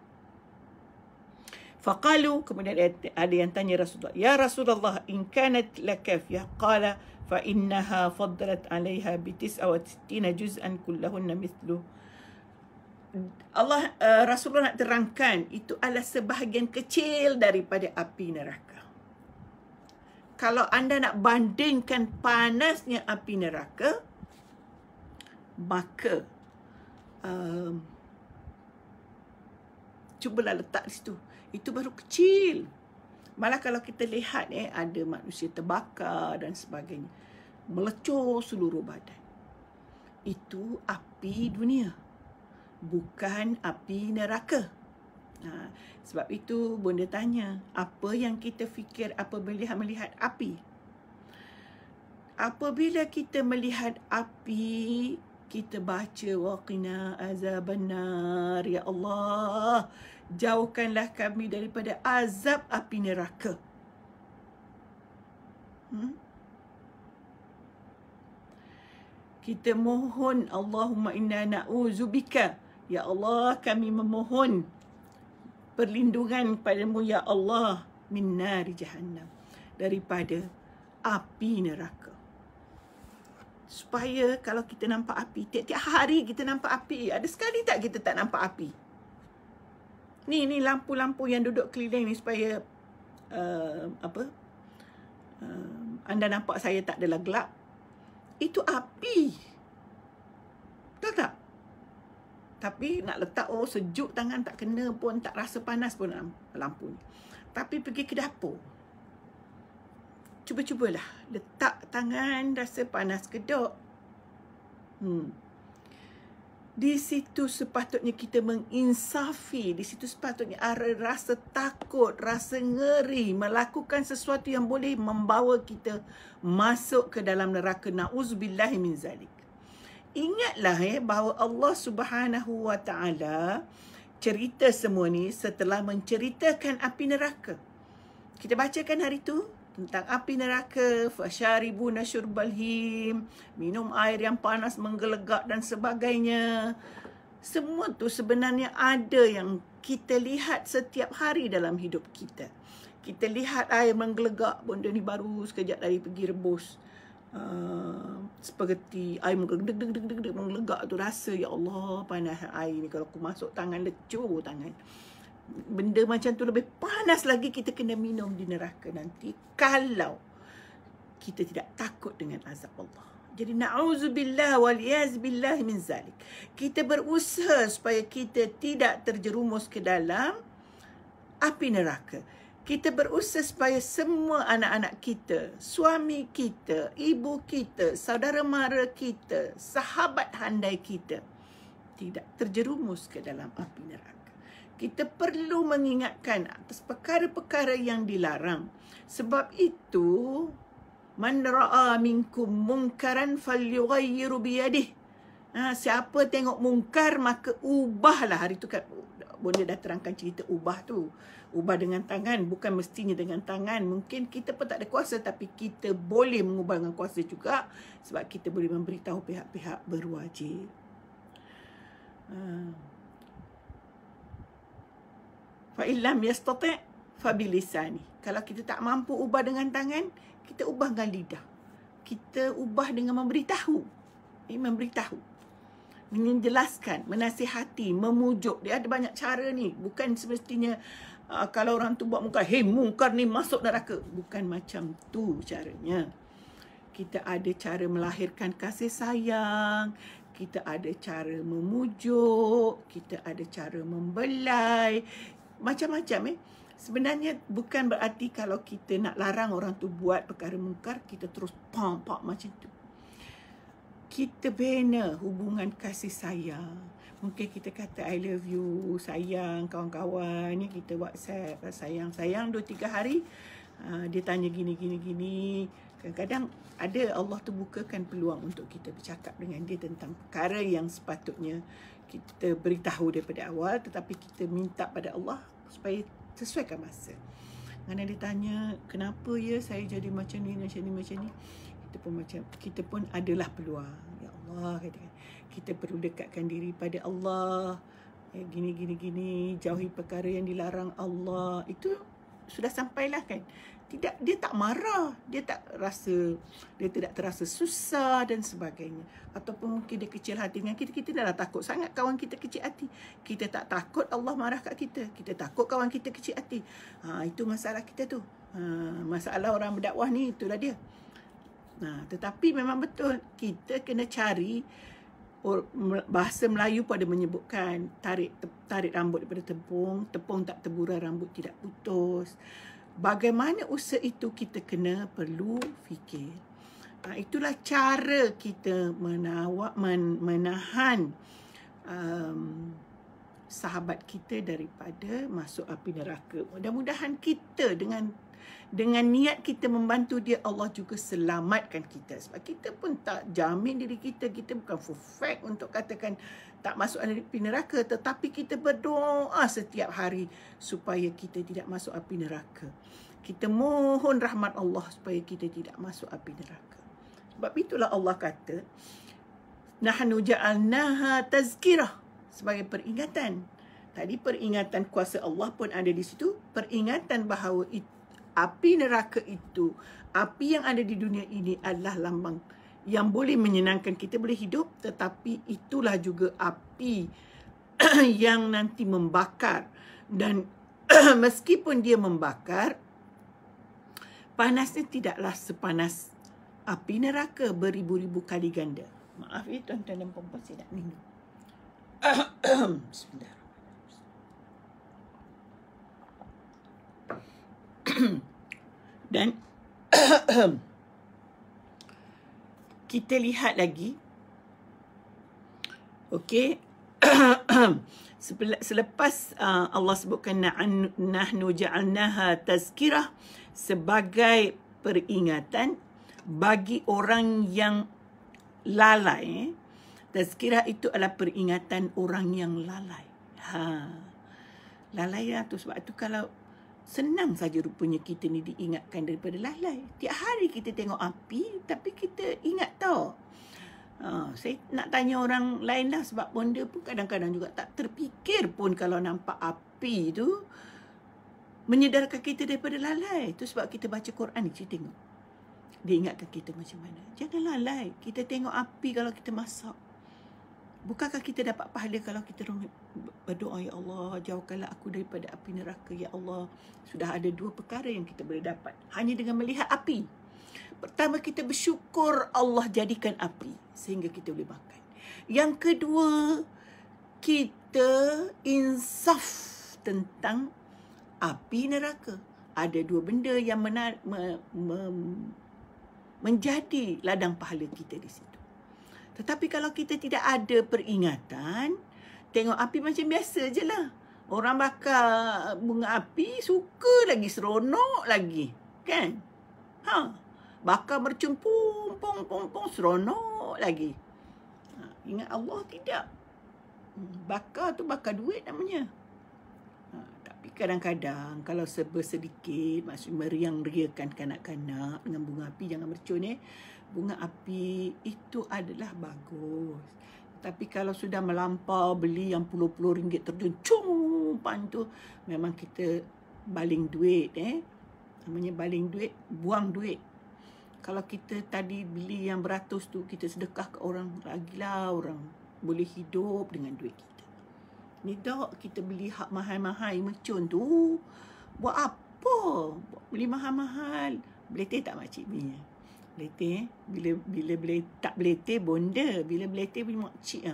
Faqalu, kemudian ada yang tanya Rasulullah, ya Rasulullah, in kanat lakafiyah, qala fa innaha faddalat 'alayha bi 69 juz'an kullahunna mithlu. Rasulullah nak terangkan itu adalah sebahagian kecil daripada api neraka. Kalau anda nak bandingkan panasnya api neraka, maka cubalah letak di situ. Itu baru kecil. Malah kalau kita lihat ada manusia terbakar dan sebagainya, melecur seluruh badan. Itu api dunia, bukan api neraka. Sebab itu Bonda tanya, apa yang kita fikir apabila melihat api? Apabila kita melihat api, kita baca waqina azabannar, ya Allah, jauhkanlah kami daripada azab api neraka. Kita mohon, Allahumma inna na'udzubika, ya Allah, kami memohon perlindungan padamu, ya Allah, min nari jahannam, daripada api neraka. Supaya kalau kita nampak api, tiap-tiap hari kita nampak api. Ada sekali tak kita tak nampak api? Ni lampu-lampu yang duduk keliling ni, supaya anda nampak saya tak adalah gelap. Itu api. Tahu tak? Tapi nak letak, sejuk tangan tak kena pun, tak rasa panas pun lampu ni. Tapi pergi ke dapur, cubalah letak tangan, rasa panas kedok. Di situ sepatutnya kita menginsafi. Di situ sepatutnya ada rasa takut, rasa ngeri, melakukan sesuatu yang boleh membawa kita masuk ke dalam neraka. Na'udzubillahi min zalik. Ingatlah bahawa Allah Subhanahu wa Ta'ala cerita semua ni setelah menceritakan api neraka. Kita bacakan hari tu tentang api neraka, fasyaribuna syurbal him, minum air yang panas menggelegak dan sebagainya. Semua tu sebenarnya ada yang kita lihat setiap hari dalam hidup kita. Kita lihat air menggelegak, benda ni baru sekejap dari pergi rebus spaghetti, air menggelegak tu, rasa ya Allah panas air ni, kalau aku masuk tangan lecur tangan. Benda macam tu lebih panas lagi kita kena minum di neraka nanti kalau kita tidak takut dengan azab Allah. Jadi na'udzubillah waliyazbillah min zalik. Kita berusaha supaya kita tidak terjerumus ke dalam api neraka. Kita berusaha supaya semua anak-anak kita, suami kita, ibu kita, saudara mara kita, sahabat handai kita tidak terjerumus ke dalam api neraka. Kita perlu mengingatkan atas perkara-perkara yang dilarang. Sebab itu, man ra'a minkum munkaran falyughayyiru biyadihi. Siapa tengok mungkar maka ubahlah. Hari tu kan Bonda dah terangkan cerita ubah tu. Ubah dengan tangan, bukan mestinya dengan tangan. Mungkin kita pun tak ada kuasa, tapi kita boleh mengubah dengan kuasa juga, sebab kita boleh memberitahu pihak-pihak berwajib. Fa'illam yastati' fabilisani. Kalau kita tak mampu ubah dengan tangan, kita ubah dengan lidah. Kita ubah dengan memberitahu. Memberitahu, menjelaskan, menasihati, memujuk. Dia ada banyak cara ni. Bukan semestinya kalau orang tu buat mungkar, hey mungkar ni masuk neraka. Bukan macam tu caranya. Kita ada cara melahirkan kasih sayang. Kita ada cara memujuk. Kita ada cara membelai. Macam-macam Sebenarnya bukan berarti kalau kita nak larang orang tu buat perkara mungkar, kita terus pam-pam macam tu. Kita bina hubungan kasih sayang. Mungkin kita kata I love you, sayang, kawan-kawan ni, kita WhatsApp sayang 2-3 hari. Dia tanya gini. Kadang-kadang ada Allah tu bukakan peluang untuk kita bercakap dengan dia tentang perkara yang sepatutnya kita beritahu daripada awal, tetapi kita minta pada Allah supaya sesuaikan masa. Kerana dia tanya, kenapa ya saya jadi macam ni. Kita pun adalah peluang. Ya Allah, kita perlu dekatkan diri pada Allah. Gini. Jauhi perkara yang dilarang Allah. Itu sudah sampailah kan. Tidak, dia tak marah, dia tidak terasa susah dan sebagainya. Ataupun mungkin dia kecil hati dengan kita. Kita dah takut sangat kawan kita kecil hati. Kita tak takut Allah marah kat kita. Kita takut kawan kita kecil hati. Itu masalah kita tu. Masalah orang berdakwah ni, itulah dia. Tetapi memang betul, kita kena cari. Bahasa Melayu pada menyebutkan tarik rambut daripada tepung tak teburan, rambut tidak putus. bagaimana usaha itu kita kena perlu fikir. Itulah cara kita menahan sahabat kita daripada masuk api neraka. Mudah-mudahan kita dengan niat kita membantu dia, Allah juga selamatkan kita. Sebab kita pun tak jamin diri kita. Kita bukan for fact untuk katakan tak masuk api neraka. Tetapi kita berdoa setiap hari supaya kita tidak masuk api neraka. Kita mohon rahmat Allah supaya kita tidak masuk api neraka. Sebab itulah Allah kata, nahnu ja'alnaha tazkirah, sebagai peringatan. Tadi peringatan kuasa Allah pun ada di situ. Peringatan bahawa api neraka itu, api yang ada di dunia ini adalah lambang yang boleh menyenangkan kita, boleh hidup. Tetapi itulah juga api yang nanti membakar. Dan meskipun dia membakar, panasnya tidaklah sepanas api neraka beribu-ribu kali ganda. Maaf ya tuan-tuan dan puan-puan, saya nak minum. Bismillahirrahmanirrahim. Dan kita lihat lagi. Okey. Selepas Allah sebutkan nahnu ja'alnaha tazkirah sebagai peringatan bagi orang yang lalai. Tazkirah itu adalah peringatan orang yang lalai. Lalai lah tu. Sebab tu kalau senang saja rupanya kita ni diingatkan daripada lalai. Tiap hari kita tengok api, tapi kita ingat tau. Saya nak tanya orang lain lah, sebab bonda pun kadang-kadang juga tak terfikir pun kalau nampak api tu menyedarkan kita daripada lalai. Itu sebab kita baca Quran ni, kita tengok. Dia ingatkan kita macam mana. Jangan lalai. Kita tengok api kalau kita masak. Bukankah kita dapat pahala kalau kita berdoa, ya Allah, jauhkanlah aku daripada api neraka, ya Allah. Sudah ada 2 perkara yang kita boleh dapat hanya dengan melihat api. Pertama, kita bersyukur Allah jadikan api sehingga kita boleh makan. Yang kedua, kita insaf tentang api neraka. Ada 2 benda yang menjadi ladang pahala kita di situ. Tetapi kalau kita tidak ada peringatan, tengok api macam biasa je lah. Orang bakar bunga api, suka lagi, seronok lagi. Kan? Bakar mercun, pung, seronok lagi. Ingat Allah tidak. Bakar tu bakar duit namanya. Tapi kadang-kadang kalau serba sedikit, maksud meriang-riakan kanak-kanak dengan bunga api, jangan mercun bunga api itu adalah bagus. Tapi kalau sudah melampau, beli yang puluh-puluh ringgit terjun, cumpan tu, memang kita baling duit. Namanya baling duit, buang duit. Kalau kita tadi beli yang beratus tu, kita sedekah ke orang, lagilah orang boleh hidup dengan duit kita. Ni tak kita beli hak mahal-mahal mercun tu, buat apa? Beli mahal-mahal. Beletih tak makcik punya? Beletih bila tak beletih bonda, bila beletih punya makcik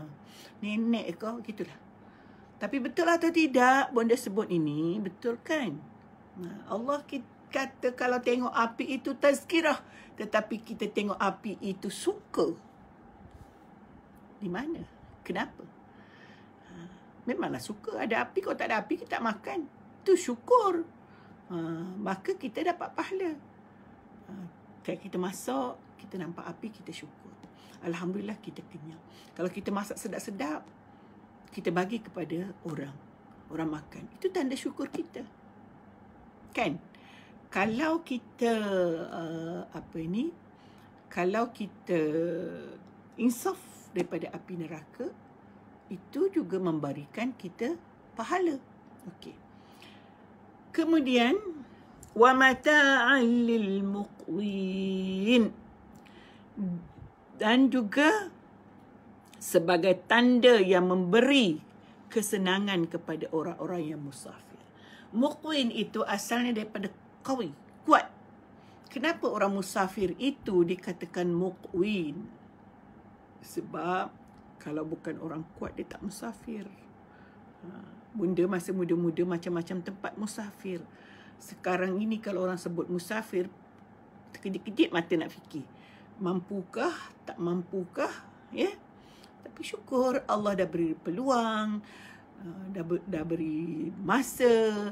nenek kau gitulah. Tapi betul atau tidak bonda sebut ini, betul kan? Allah kata kalau tengok api itu tazkirah, tetapi kita tengok api itu suka. Di mana? Kenapa? Memanglah suka. Ada api, kalau tak ada api kita tak makan. Itu syukur. Maka kita dapat pahala. Kalau kita masak, kita nampak api, kita syukur. Alhamdulillah kita kenyang. Kalau kita masak sedap-sedap, kita bagi kepada orang. Orang makan. Itu tanda syukur kita. Kan? Kalau kita kalau kita insaf daripada api neraka, itu juga memberikan kita pahala. Okey. Kemudian wa mata'an lil muqwin, dan juga sebagai tanda yang memberi kesenangan kepada orang-orang yang musafir. Muqwin itu asalnya daripada qawi, kuat. Kenapa orang musafir itu dikatakan muqwin? Sebab kalau bukan orang kuat, dia tak musafir. Bunda masa muda-muda macam-macam tempat musafir. sekarang ini kalau orang sebut musafir, terkejit-kejit mata nak fikir. Mampukah, tak mampukah, ya? Tapi syukur Allah dah beri peluang, dah beri masa,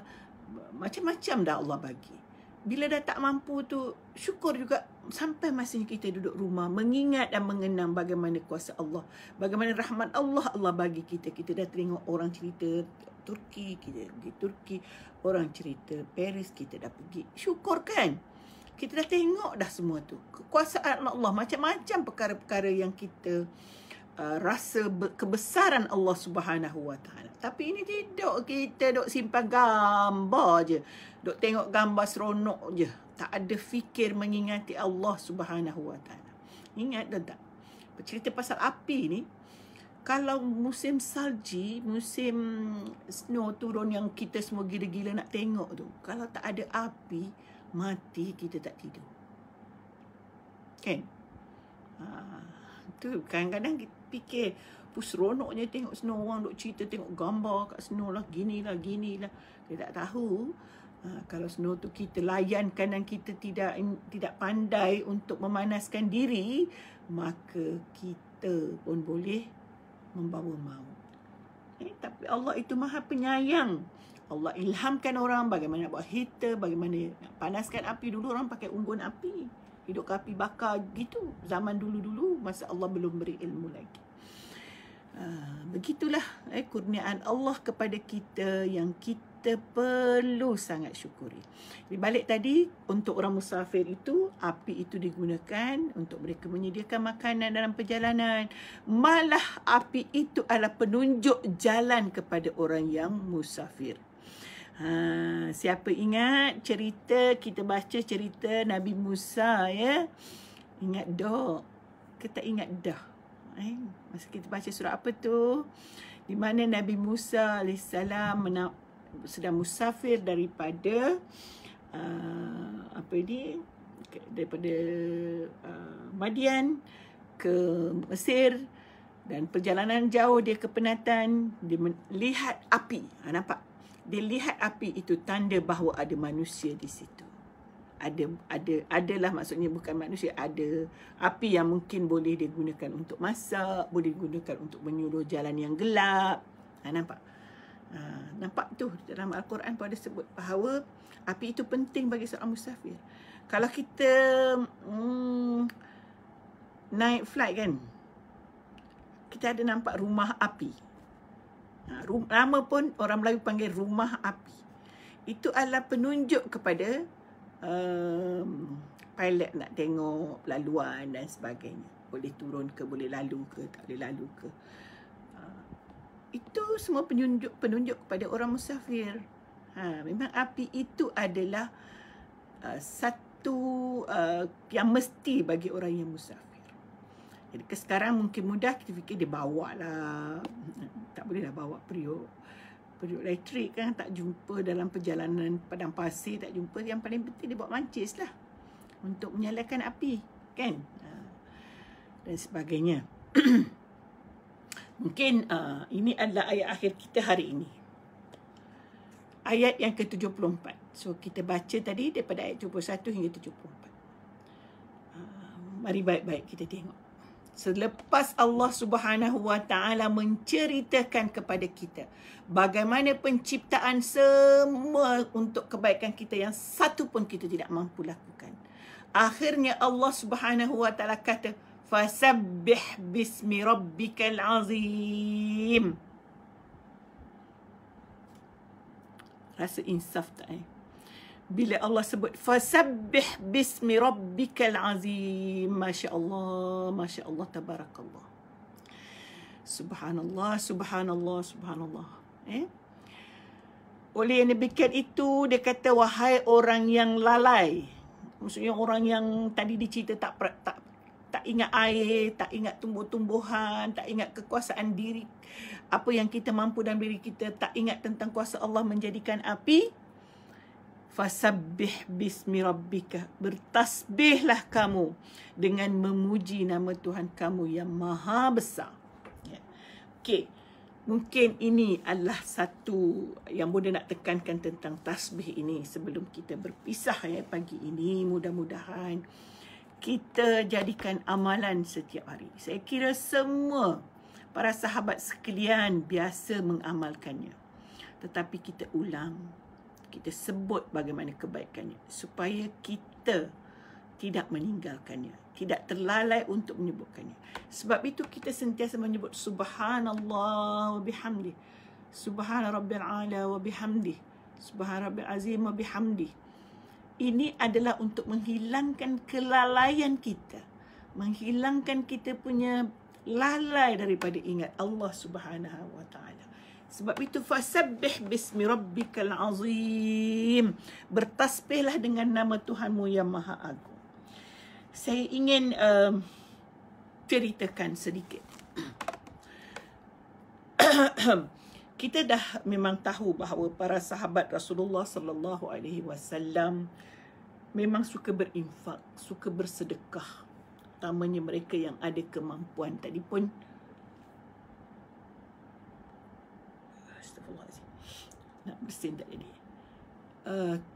macam-macam dah Allah bagi. Bila dah tak mampu tu, syukur juga sampai masanya kita duduk rumah, mengingat dan mengenang bagaimana kuasa Allah, bagaimana rahmat Allah bagi kita. Kita dah tengok orang cerita Turki, kita pergi Turki, orang cerita Paris, kita dah pergi. Syukur kan? Kita dah tengok dah semua tu. Kekuasaan Allah, macam-macam perkara-perkara yang kita rasa kebesaran Allah Subhanahu Wa Taala. Tapi ini tidak, kita duk simpan gambar je, duk tengok gambar seronok je, tak ada fikir mengingati Allah Subhanahu Wa Taala. Ingat tak? Bercerita pasal api ni, kalau musim salji, musim snow turun yang kita semua gila-gila nak tengok tu, kalau tak ada api, mati kita tak tidur. Kan? Tu kadang-kadang kita fikir, seronoknya tengok snow, orang duk cerita tengok gambar kat snow lah, ginilah. Kita tak tahu kalau snow tu kita layankan dan kita tidak pandai untuk memanaskan diri, maka kita pun boleh membawa maut. Tapi Allah itu Maha Penyayang. Allah ilhamkan orang bagaimana buat heater, bagaimana nak panaskan api. Dulu orang pakai unggun api, hidup api bakar gitu, zaman dulu-dulu masa Allah belum beri ilmu lagi. Begitulah kurniaan Allah kepada kita yang kita perlu sangat syukuri. Di balik tadi, untuk orang musafir itu, api itu digunakan untuk mereka menyediakan makanan dalam perjalanan. Malah api itu adalah penunjuk jalan kepada orang yang musafir. Siapa ingat cerita, kita baca cerita Nabi Musa, ya? Ingat dah? Kita ingat dah. Masa kita baca surah apa tu, di mana Nabi Musa AS sedang musafir daripada daripada Madian ke Mesir, dan perjalanan jauh dia ke penatan, dia melihat api. Nampak? Dia lihat api itu tanda bahawa ada manusia di situ. Adalah, maksudnya bukan manusia, ada api yang mungkin boleh digunakan untuk masak, boleh digunakan untuk menyuruh jalan yang gelap. Nampak? Nampak tu dalam Al-Quran pun ada sebut bahawa api itu penting bagi seorang musafir. Kalau kita naik flight kan, kita ada nampak rumah api. Nama pun orang Melayu panggil rumah api. Itu adalah penunjuk kepada pilot nak tengok laluan dan sebagainya. Boleh turun ke, boleh lalu ke, tak boleh lalu ke. Itu semua penunjuk kepada orang musafir. Memang api itu adalah satu yang mesti bagi orang yang musafir. Jadi sekarang mungkin mudah kita fikir dia bawa lah. Tak bolehlah bawa periuk elektrik kan, tak jumpa dalam perjalanan padang pasir, tak jumpa. Yang paling penting dia bawa mancis lah untuk menyalakan api kan, dan sebagainya. Mungkin ini adalah ayat akhir kita hari ini, ayat yang ke-74. So kita baca tadi daripada ayat 71 hingga 74. Mari baik-baik kita tengok. Selepas Allah Subhanahu Wa Taala menceritakan kepada kita bagaimana penciptaan semua untuk kebaikan kita yang satu pun kita tidak mampu lakukan, akhirnya Allah Subhanahu Wa Taala kata, fasabbih bismi rabbikal azim. Rasa insaf tak bila Allah sebut fasabbih bismi rabbikal azim. Masya-Allah, masya-Allah, tabarakallah. Subhanallah, subhanallah, subhanallah. Oleh yang demikian itu, dia kata, wahai orang yang lalai. Maksudnya orang yang tadi dicerita tak ingat air, tak ingat tumbuh-tumbuhan, tak ingat kekuasaan diri, apa yang kita mampu dalam diri kita, tak ingat tentang kuasa Allah menjadikan api. Fasabbih bismi rabbika, bertasbihlah kamu dengan memuji nama Tuhan kamu yang maha besar. Okey, Mungkin ini adalah satu yang Bunda nak tekankan tentang tasbih ini sebelum kita berpisah pagi ini. Mudah-mudahan kita jadikan amalan setiap hari. Saya kira semua para sahabat sekalian biasa mengamalkannya. Tetapi kita ulang, kita sebut bagaimana kebaikannya supaya kita tidak meninggalkannya, tidak terlalai untuk menyebutkannya. Sebab itu kita sentiasa menyebut subhanallah wa bihamdih, subhana rabbil ala wa bihamdih, subhana rabbil azim wa bihamdih. Ini adalah untuk menghilangkan kelalaian kita, menghilangkan kita punya lalai daripada ingat Allah Subhanahu wa taala. Sebab itu fasabbih bismi rabbikal azim. Bertasbihlah dengan nama Tuhanmu yang Maha Agung. Saya ingin ceritakan sedikit. Kita dah memang tahu bahawa para sahabat Rasulullah sallallahu alaihi wasallam memang suka berinfak, suka bersedekah. Utamanya mereka yang ada kemampuan. Tadi pun astagfirullahalazim. Nak bersin tak jadi.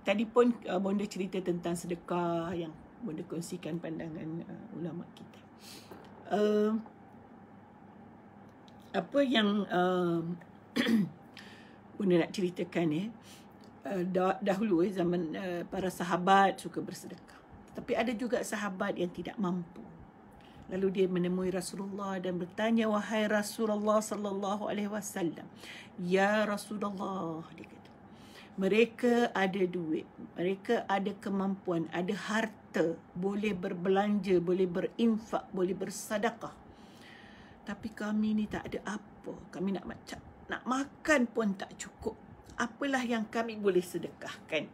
Tadi pun Bonda cerita tentang sedekah yang Bonda kongsikan pandangan ulama kita. Apa yang Bonda nak ceritakan dahulu zaman para sahabat suka bersedekah. Tapi ada juga sahabat yang tidak mampu. Lalu dia menemui Rasulullah dan bertanya, wahai Rasulullah sallallahu alaihi wasallam, ya Rasulullah, dia kata, mereka ada duit, mereka ada kemampuan, ada harta, boleh berbelanja, boleh berinfak, boleh bersedekah. Tapi kami ni tak ada apa. Kami nak makan pun tak cukup. Apalah yang kami boleh sedekahkan?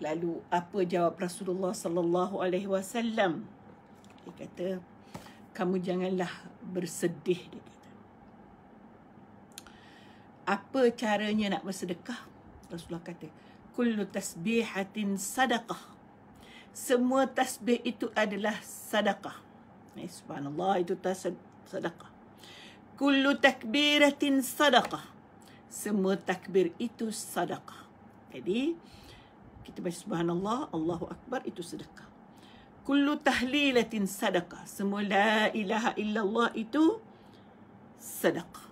Lalu apa jawab Rasulullah sallallahu alaihi wasallam? Dia kata, kamu janganlah bersedih, dia kata. Apa caranya nak bersedekah? Rasulullah kata, kullu tasbihatin sadaqah. Semua tasbih itu adalah sedekah. Subhanallah, itu sedekah. Kullu takbiratin sadaqah. Semua takbir itu sedekah. Jadi kita baca subhanallah, Allahu akbar, itu sedekah. Kullu tahlilatin sadaqah. Semua la ilaha illallah itu sedekah.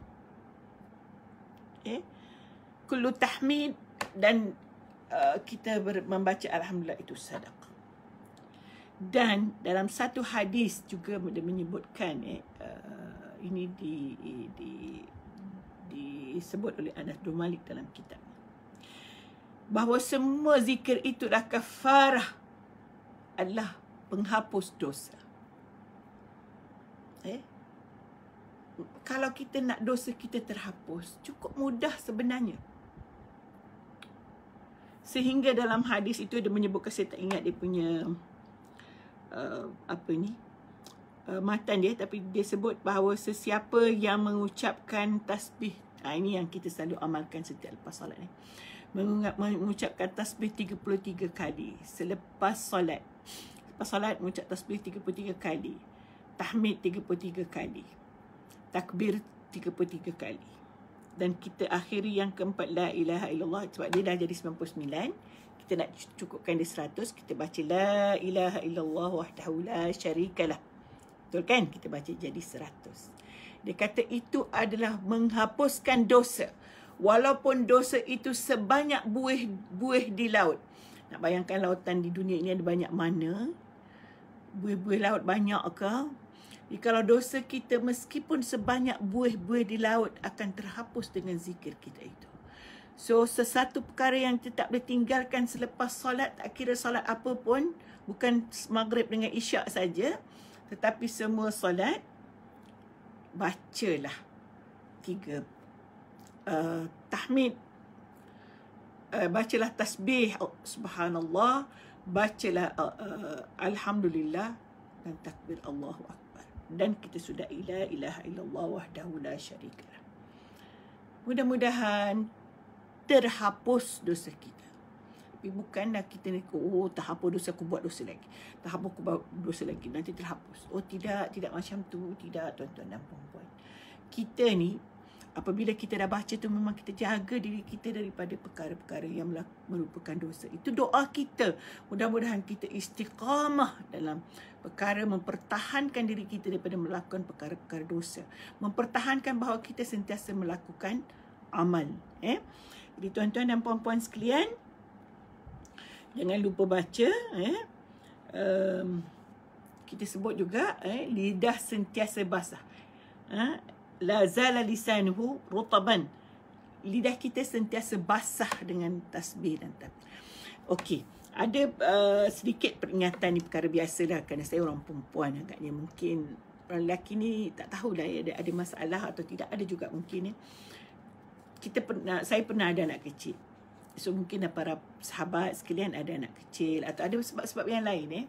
Kullu tahmid dan kita membaca alhamdulillah itu sedekah. Dan dalam satu hadis juga dia menyebutkan ini disebut oleh Anas bin Malik dalam kitab, bahawa semua zikir itu adalah kafarah, adalah penghapus dosa. Kalau kita nak dosa kita terhapus, cukup mudah sebenarnya. Sehingga dalam hadis itu dia menyebutkan, saya tak ingat dia punya matan dia, tapi dia sebut bahawa sesiapa yang mengucapkan tasbih, ini yang kita selalu amalkan setiap lepas solat ni, mengucapkan tasbih 33 kali selepas solat. Lepas solat mengucap tasbih 33 kali, tahmid 33 kali, takbir 33 kali, dan kita akhiri yang keempat la ilaha illallah. Sebab dia dah jadi 99, kita nak cukupkan dia 100, kita baca la ilaha illallah wahdahu la syarikalah. Betul kan? Kita baca jadi 100. Dia kata itu adalah menghapuskan dosa, walaupun dosa itu sebanyak buih di laut. Nak bayangkan lautan di dunia ini ada banyak mana? Buih-buih laut banyak ke? Jadi kalau dosa kita meskipun sebanyak buih-buih di laut akan terhapus dengan zikir kita itu. So sesuatu perkara yang kita tak boleh tinggalkan selepas solat, tak kira solat apa pun, bukan maghrib dengan isyak saja, tetapi semua solat, bacalah 3 tahmid, bacalah tasbih subhanallah, bacalah alhamdulillah, dan takbir Allahu akbar. Dan kita sudah la ilaha illallah wahdahu la syarikalah. Mudah-mudahan terhapus dosa kita. Tapi bukanlah kita ni, terhapus dosa, aku buat dosa lagi. Terhapus, aku buat dosa lagi, nanti terhapus. Oh tidak macam tu. Tidak, tuan-tuan dan puan-puan. Kita ni Apabila kita dah baca tu, memang kita jaga diri kita daripada perkara-perkara yang merupakan dosa. Itu doa kita. Mudah-mudahan kita istiqamah dalam perkara mempertahankan diri kita daripada melakukan perkara-perkara dosa. Mempertahankan bahawa kita sentiasa melakukan amal. Jadi tuan-tuan dan puan-puan sekalian, jangan lupa baca. Kita sebut juga lidah sentiasa basah. La zala lisanuhu rutaban. Lidah kita sentiasa basah dengan tasbih dan takbir. Okey, ada sedikit peringatan ni, perkara biasalah kerana saya orang perempuan agaknya. Mungkin orang lelaki ni tak tahulah ada masalah atau tidak. Ada juga mungkin saya pernah ada anak kecil. So mungkin para sahabat sekalian ada anak kecil atau ada sebab-sebab yang lain.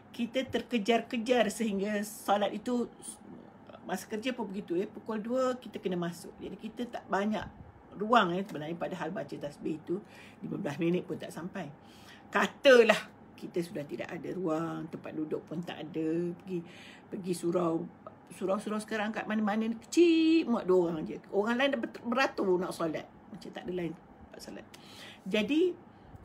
Kita terkejar-kejar sehingga solat itu, masa kerja pun begitu, pukul 2 kita kena masuk. Jadi kita tak banyak ruang sebenarnya, padahal baca tasbih itu 15 minit pun tak sampai. Katalah kita sudah tidak ada ruang, tempat duduk pun tak ada, pergi surau sekarang kat mana-mana kecil, muat 2 orang je. Orang lain dah beratur nak solat, macam tak ada lain tempat solat. Jadi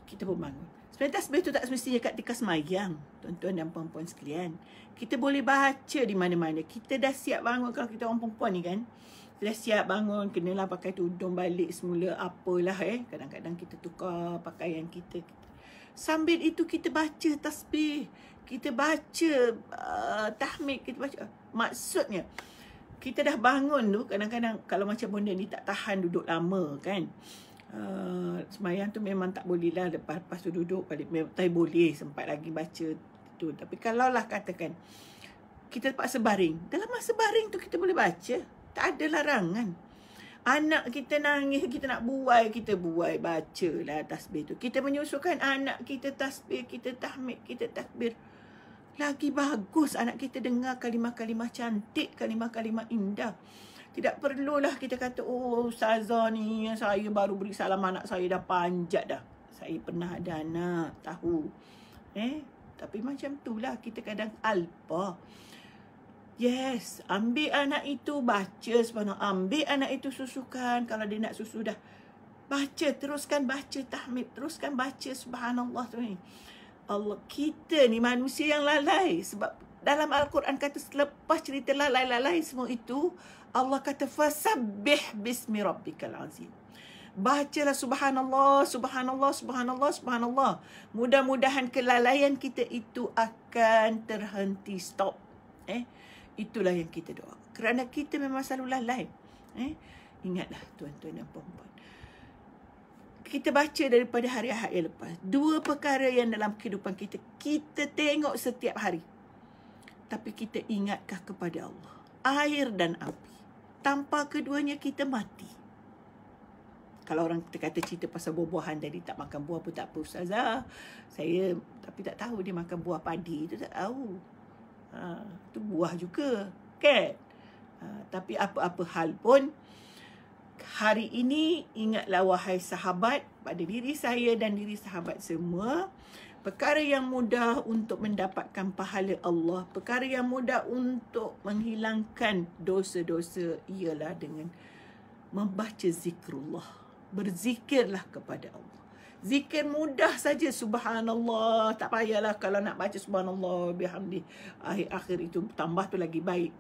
kita pun bangun. Sebenarnya tasbih itu tak semestinya kat tika semayang, tuan-tuan dan puan-puan sekalian. Kita boleh baca di mana-mana. Kita dah siap bangun. Kalau kita orang perempuan ni kan, kita dah siap bangun, kenalah pakai tudung balik semula, apalah kadang-kadang kita tukar pakaian kita. Sambil itu kita baca tasbih, kita baca tahmid, kita baca. Maksudnya kita dah bangun tu, kadang-kadang kalau macam benda ni tak tahan duduk lama kan. Semayang tu memang tak boleh lah lepas tu duduk balik. Tapi boleh sempat lagi baca tu. Tapi kalau lah katakan kita terpaksa baring, dalam masa baring tu kita boleh baca, tak ada larangan. Anak kita nangis, kita nak buai, kita buai, bacalah tasbih tu. Kita menyusukan anak kita tasbih, kita tahmid, kita takbir. Lagi bagus anak kita dengar kalimah-kalimah cantik, kalimah-kalimah indah. Tidak perlulah kita kata, oh ustazah ni, saya baru beri salam anak saya dah panjat dah. Saya pernah ada anak, tahu. Tapi macam itulah kita kadang alpa. Yes, ambil anak itu, baca subhanallah. Ambil anak itu susukan. Kalau dia nak susu dah, baca, teruskan baca tahmid, teruskan baca subhanallah tu ni. Allah, kita ni manusia yang lalai. Sebab dalam Al-Quran kata selepas cerita lalai-lalai semua itu, Allah kata fasabbih bismi rabbikal azim. Bacalah subhanallah, subhanallah, subhanallah, subhanallah. Mudah-mudahan kelalaian kita itu akan terhenti, stop. Itulah yang kita doa. Kerana kita memang selalu lalai. Ingatlah tuan-tuan dan puan-puan. Kita baca daripada hari-hari yang lepas. 2 perkara yang dalam kehidupan kita, kita tengok setiap hari. Tapi kita ingatkah kepada Allah? Air dan api. Tanpa keduanya kita mati. Kalau orang kita kata cerita pasal buah-buahan tadi, tak makan buah pun tak apa ustazah. Saya tapi tak tahu dia makan buah padi, itu tak tahu. Itu buah juga, kan? Tapi apa-apa hal pun, hari ini ingatlah wahai sahabat, pada diri saya dan diri sahabat semua, perkara yang mudah untuk mendapatkan pahala Allah, perkara yang mudah untuk menghilangkan dosa-dosa ialah dengan membaca zikrullah. Berzikirlah kepada Allah. Zikir mudah saja, subhanallah. Tak payahlah kalau nak baca subhanallah bihamdi. Akhir-akhir itu tambah tu lagi baik.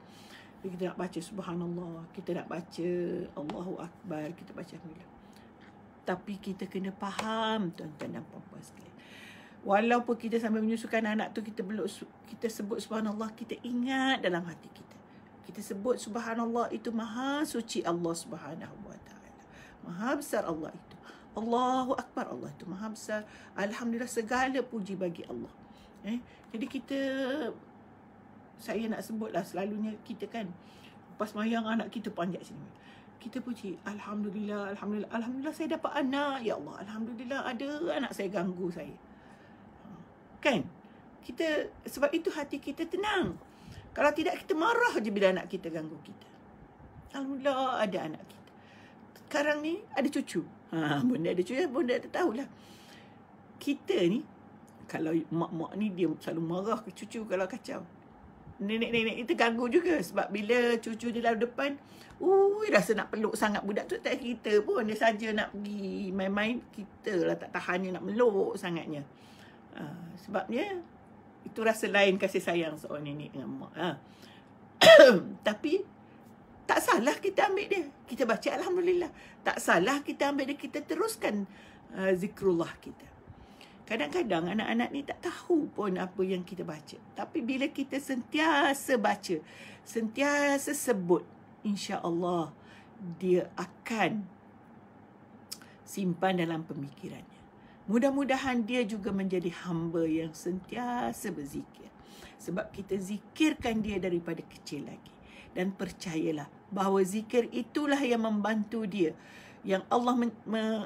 Kita nak baca subhanallah, kita nak baca Allahu Akbar, kita baca alhamdulillah. Tapi kita kena faham tuan-tuan dan puan-puan sekalian. Walaupun kita sambil menyusukan anak tu, kita sebut subhanallah, kita ingat dalam hati kita. Kita sebut subhanallah, itu maha suci Allah Subhanahu wa taala. Maha besar Allah itu. Allahu Akbar, Allah itu maha besar. Alhamdulillah, segala puji bagi Allah. Jadi saya nak sebutlah selalunya kita kan, lepas mayang anak kita panjat sini, kita puji, Alhamdulillah, Alhamdulillah, Alhamdulillah saya dapat anak, ya Allah, Alhamdulillah ada anak saya ganggu saya. Kan? Kita, sebab itu hati kita tenang. Kalau tidak, kita marah je bila anak kita ganggu kita. Alhamdulillah ada anak kita. Sekarang ni ada cucu. Bunda ada cucu, bunda ada tahulah. Kita ni, kalau mak-mak ni dia selalu marah ke cucu kalau kacau. nenek-nenek itu ganggu juga. Sebab bila cucu dia lalu depan, rasa nak peluk sangat budak tu. Tak kita pun, dia saja nak pergi main-main, kita lah tak tahan dia nak meluk sangatnya. Sebabnya itu rasa lain kasih sayang seorang nenek dengan mak. Tapi tak salah kita ambil dia, kita baca Alhamdulillah. Tak salah kita ambil dia, kita teruskan zikrullah kita. Kadang-kadang anak-anak ni tak tahu pun apa yang kita baca. Tapi bila kita sentiasa baca, sentiasa sebut, insya-Allah dia akan simpan dalam pemikirannya. Mudah-mudahan dia juga menjadi hamba yang sentiasa berzikir. Sebab kita zikirkan dia daripada kecil lagi. Dan percayalah bahawa zikir itulah yang membantu dia. Yang Allah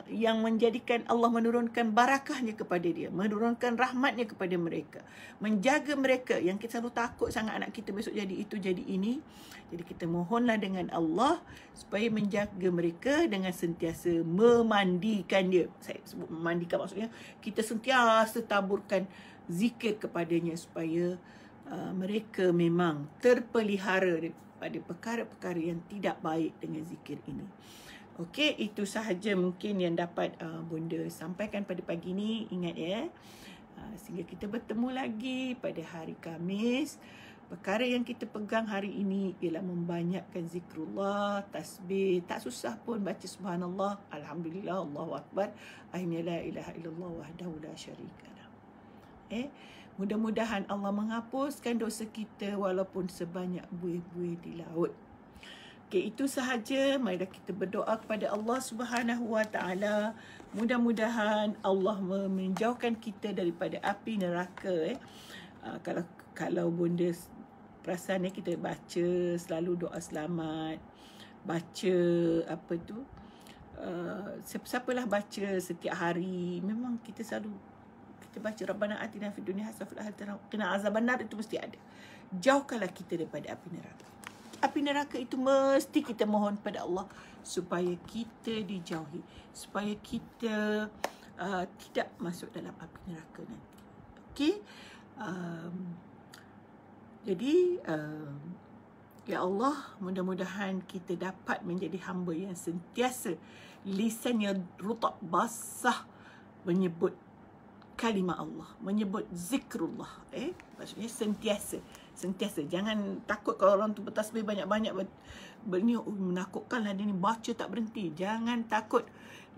yang menjadikan Allah menurunkan barakahnya kepada dia, menurunkan rahmatnya kepada mereka, menjaga mereka. Yang kita selalu takut sangat anak kita besok jadi itu, jadi ini. Jadi kita mohonlah dengan Allah supaya menjaga mereka dengan sentiasa memandikan dia. Saya sebut memandikan, maksudnya kita sentiasa taburkan zikir kepadanya supaya mereka memang terpelihara daripada perkara-perkara yang tidak baik dengan zikir ini. Okey, itu sahaja mungkin yang dapat Bunda sampaikan pada pagi ni. Ingat ya, sehingga kita bertemu lagi pada hari Khamis. Perkara yang kita pegang hari ini ialah membanyakkan zikrullah, tasbih. Tak susah pun baca subhanallah, alhamdulillah, Allahu akbar, akhirnya la ilaha illallah wahdahu la syarikalah. Mudah-mudahan Allah menghapuskan dosa kita walaupun sebanyak buih-buih di laut. Okey, itu sahaja. Mari kita berdoa kepada Allah Subhanahu Wa Taala. Mudah-mudahan Allah menjauhkan kita daripada api neraka. Kalau Bunda perasan kita baca selalu doa selamat, baca apa tu, siapalah baca setiap hari. Memang kita selalu kita baca Rabbana atina fid dunya hasanah wa fil akhirati qina azabannar, itu mesti ada. Jauhkanlah kita daripada api neraka. Api neraka itu mesti kita mohon pada Allah supaya kita dijauhi, supaya kita tidak masuk dalam api neraka nanti. Okey, jadi ya Allah, mudah-mudahan kita dapat menjadi hamba yang sentiasa lisannya rutab, basah, menyebut kalimah Allah, menyebut zikrullah. Maksudnya sentiasa. Jangan takut kalau orang tu bertasbih banyak-banyak, menakutkanlah dia ni, baca tak berhenti. Jangan takut.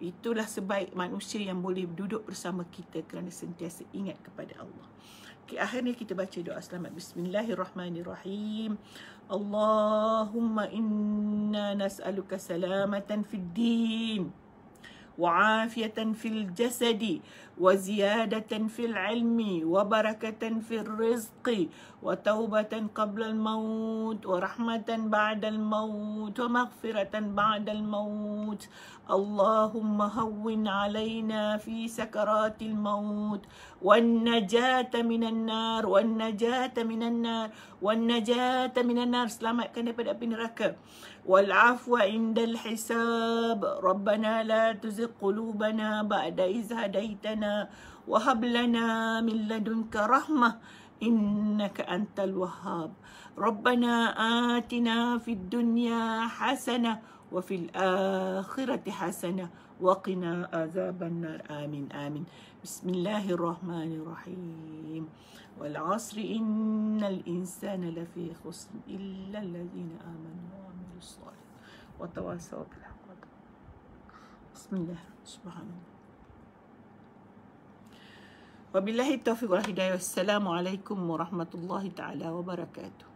Itulah sebaik manusia yang boleh duduk bersama kita kerana sentiasa ingat kepada Allah. Okay, akhirnya kita baca doa selamat. Bismillahirrahmanirrahim. Allahumma inna nas'aluka salamatan fid din وعافية في الجسد وزيادة في العلم وبركة في الرزق وتوبة قبل الموت ورحمة بعد الموت ومغفرة بعد الموت. اللهم هون علينا في سكرات الموت والنجاة من النار selamatkan daripada api neraka. والعفو عند الحساب. ربنا لا تزغ قلوبنا بعد إذ هديتنا وهب لنا من لدنك رحمة إنك أنت الوهاب. ربنا آتنا في الدنيا حسنة وفي الآخرة حسنة وقنا عذاب النار. آمين آمين. بسم الله الرحمن الرحيم. والعصر إن الإنسان لفي خسر إلا الذين آمنوا وعملوا الصالحات وتواصوا بالحق. بسم الله سبحان الله. وبالله التوفيق والهداية. والسلام عليكم ورحمة الله تعالى وبركاته.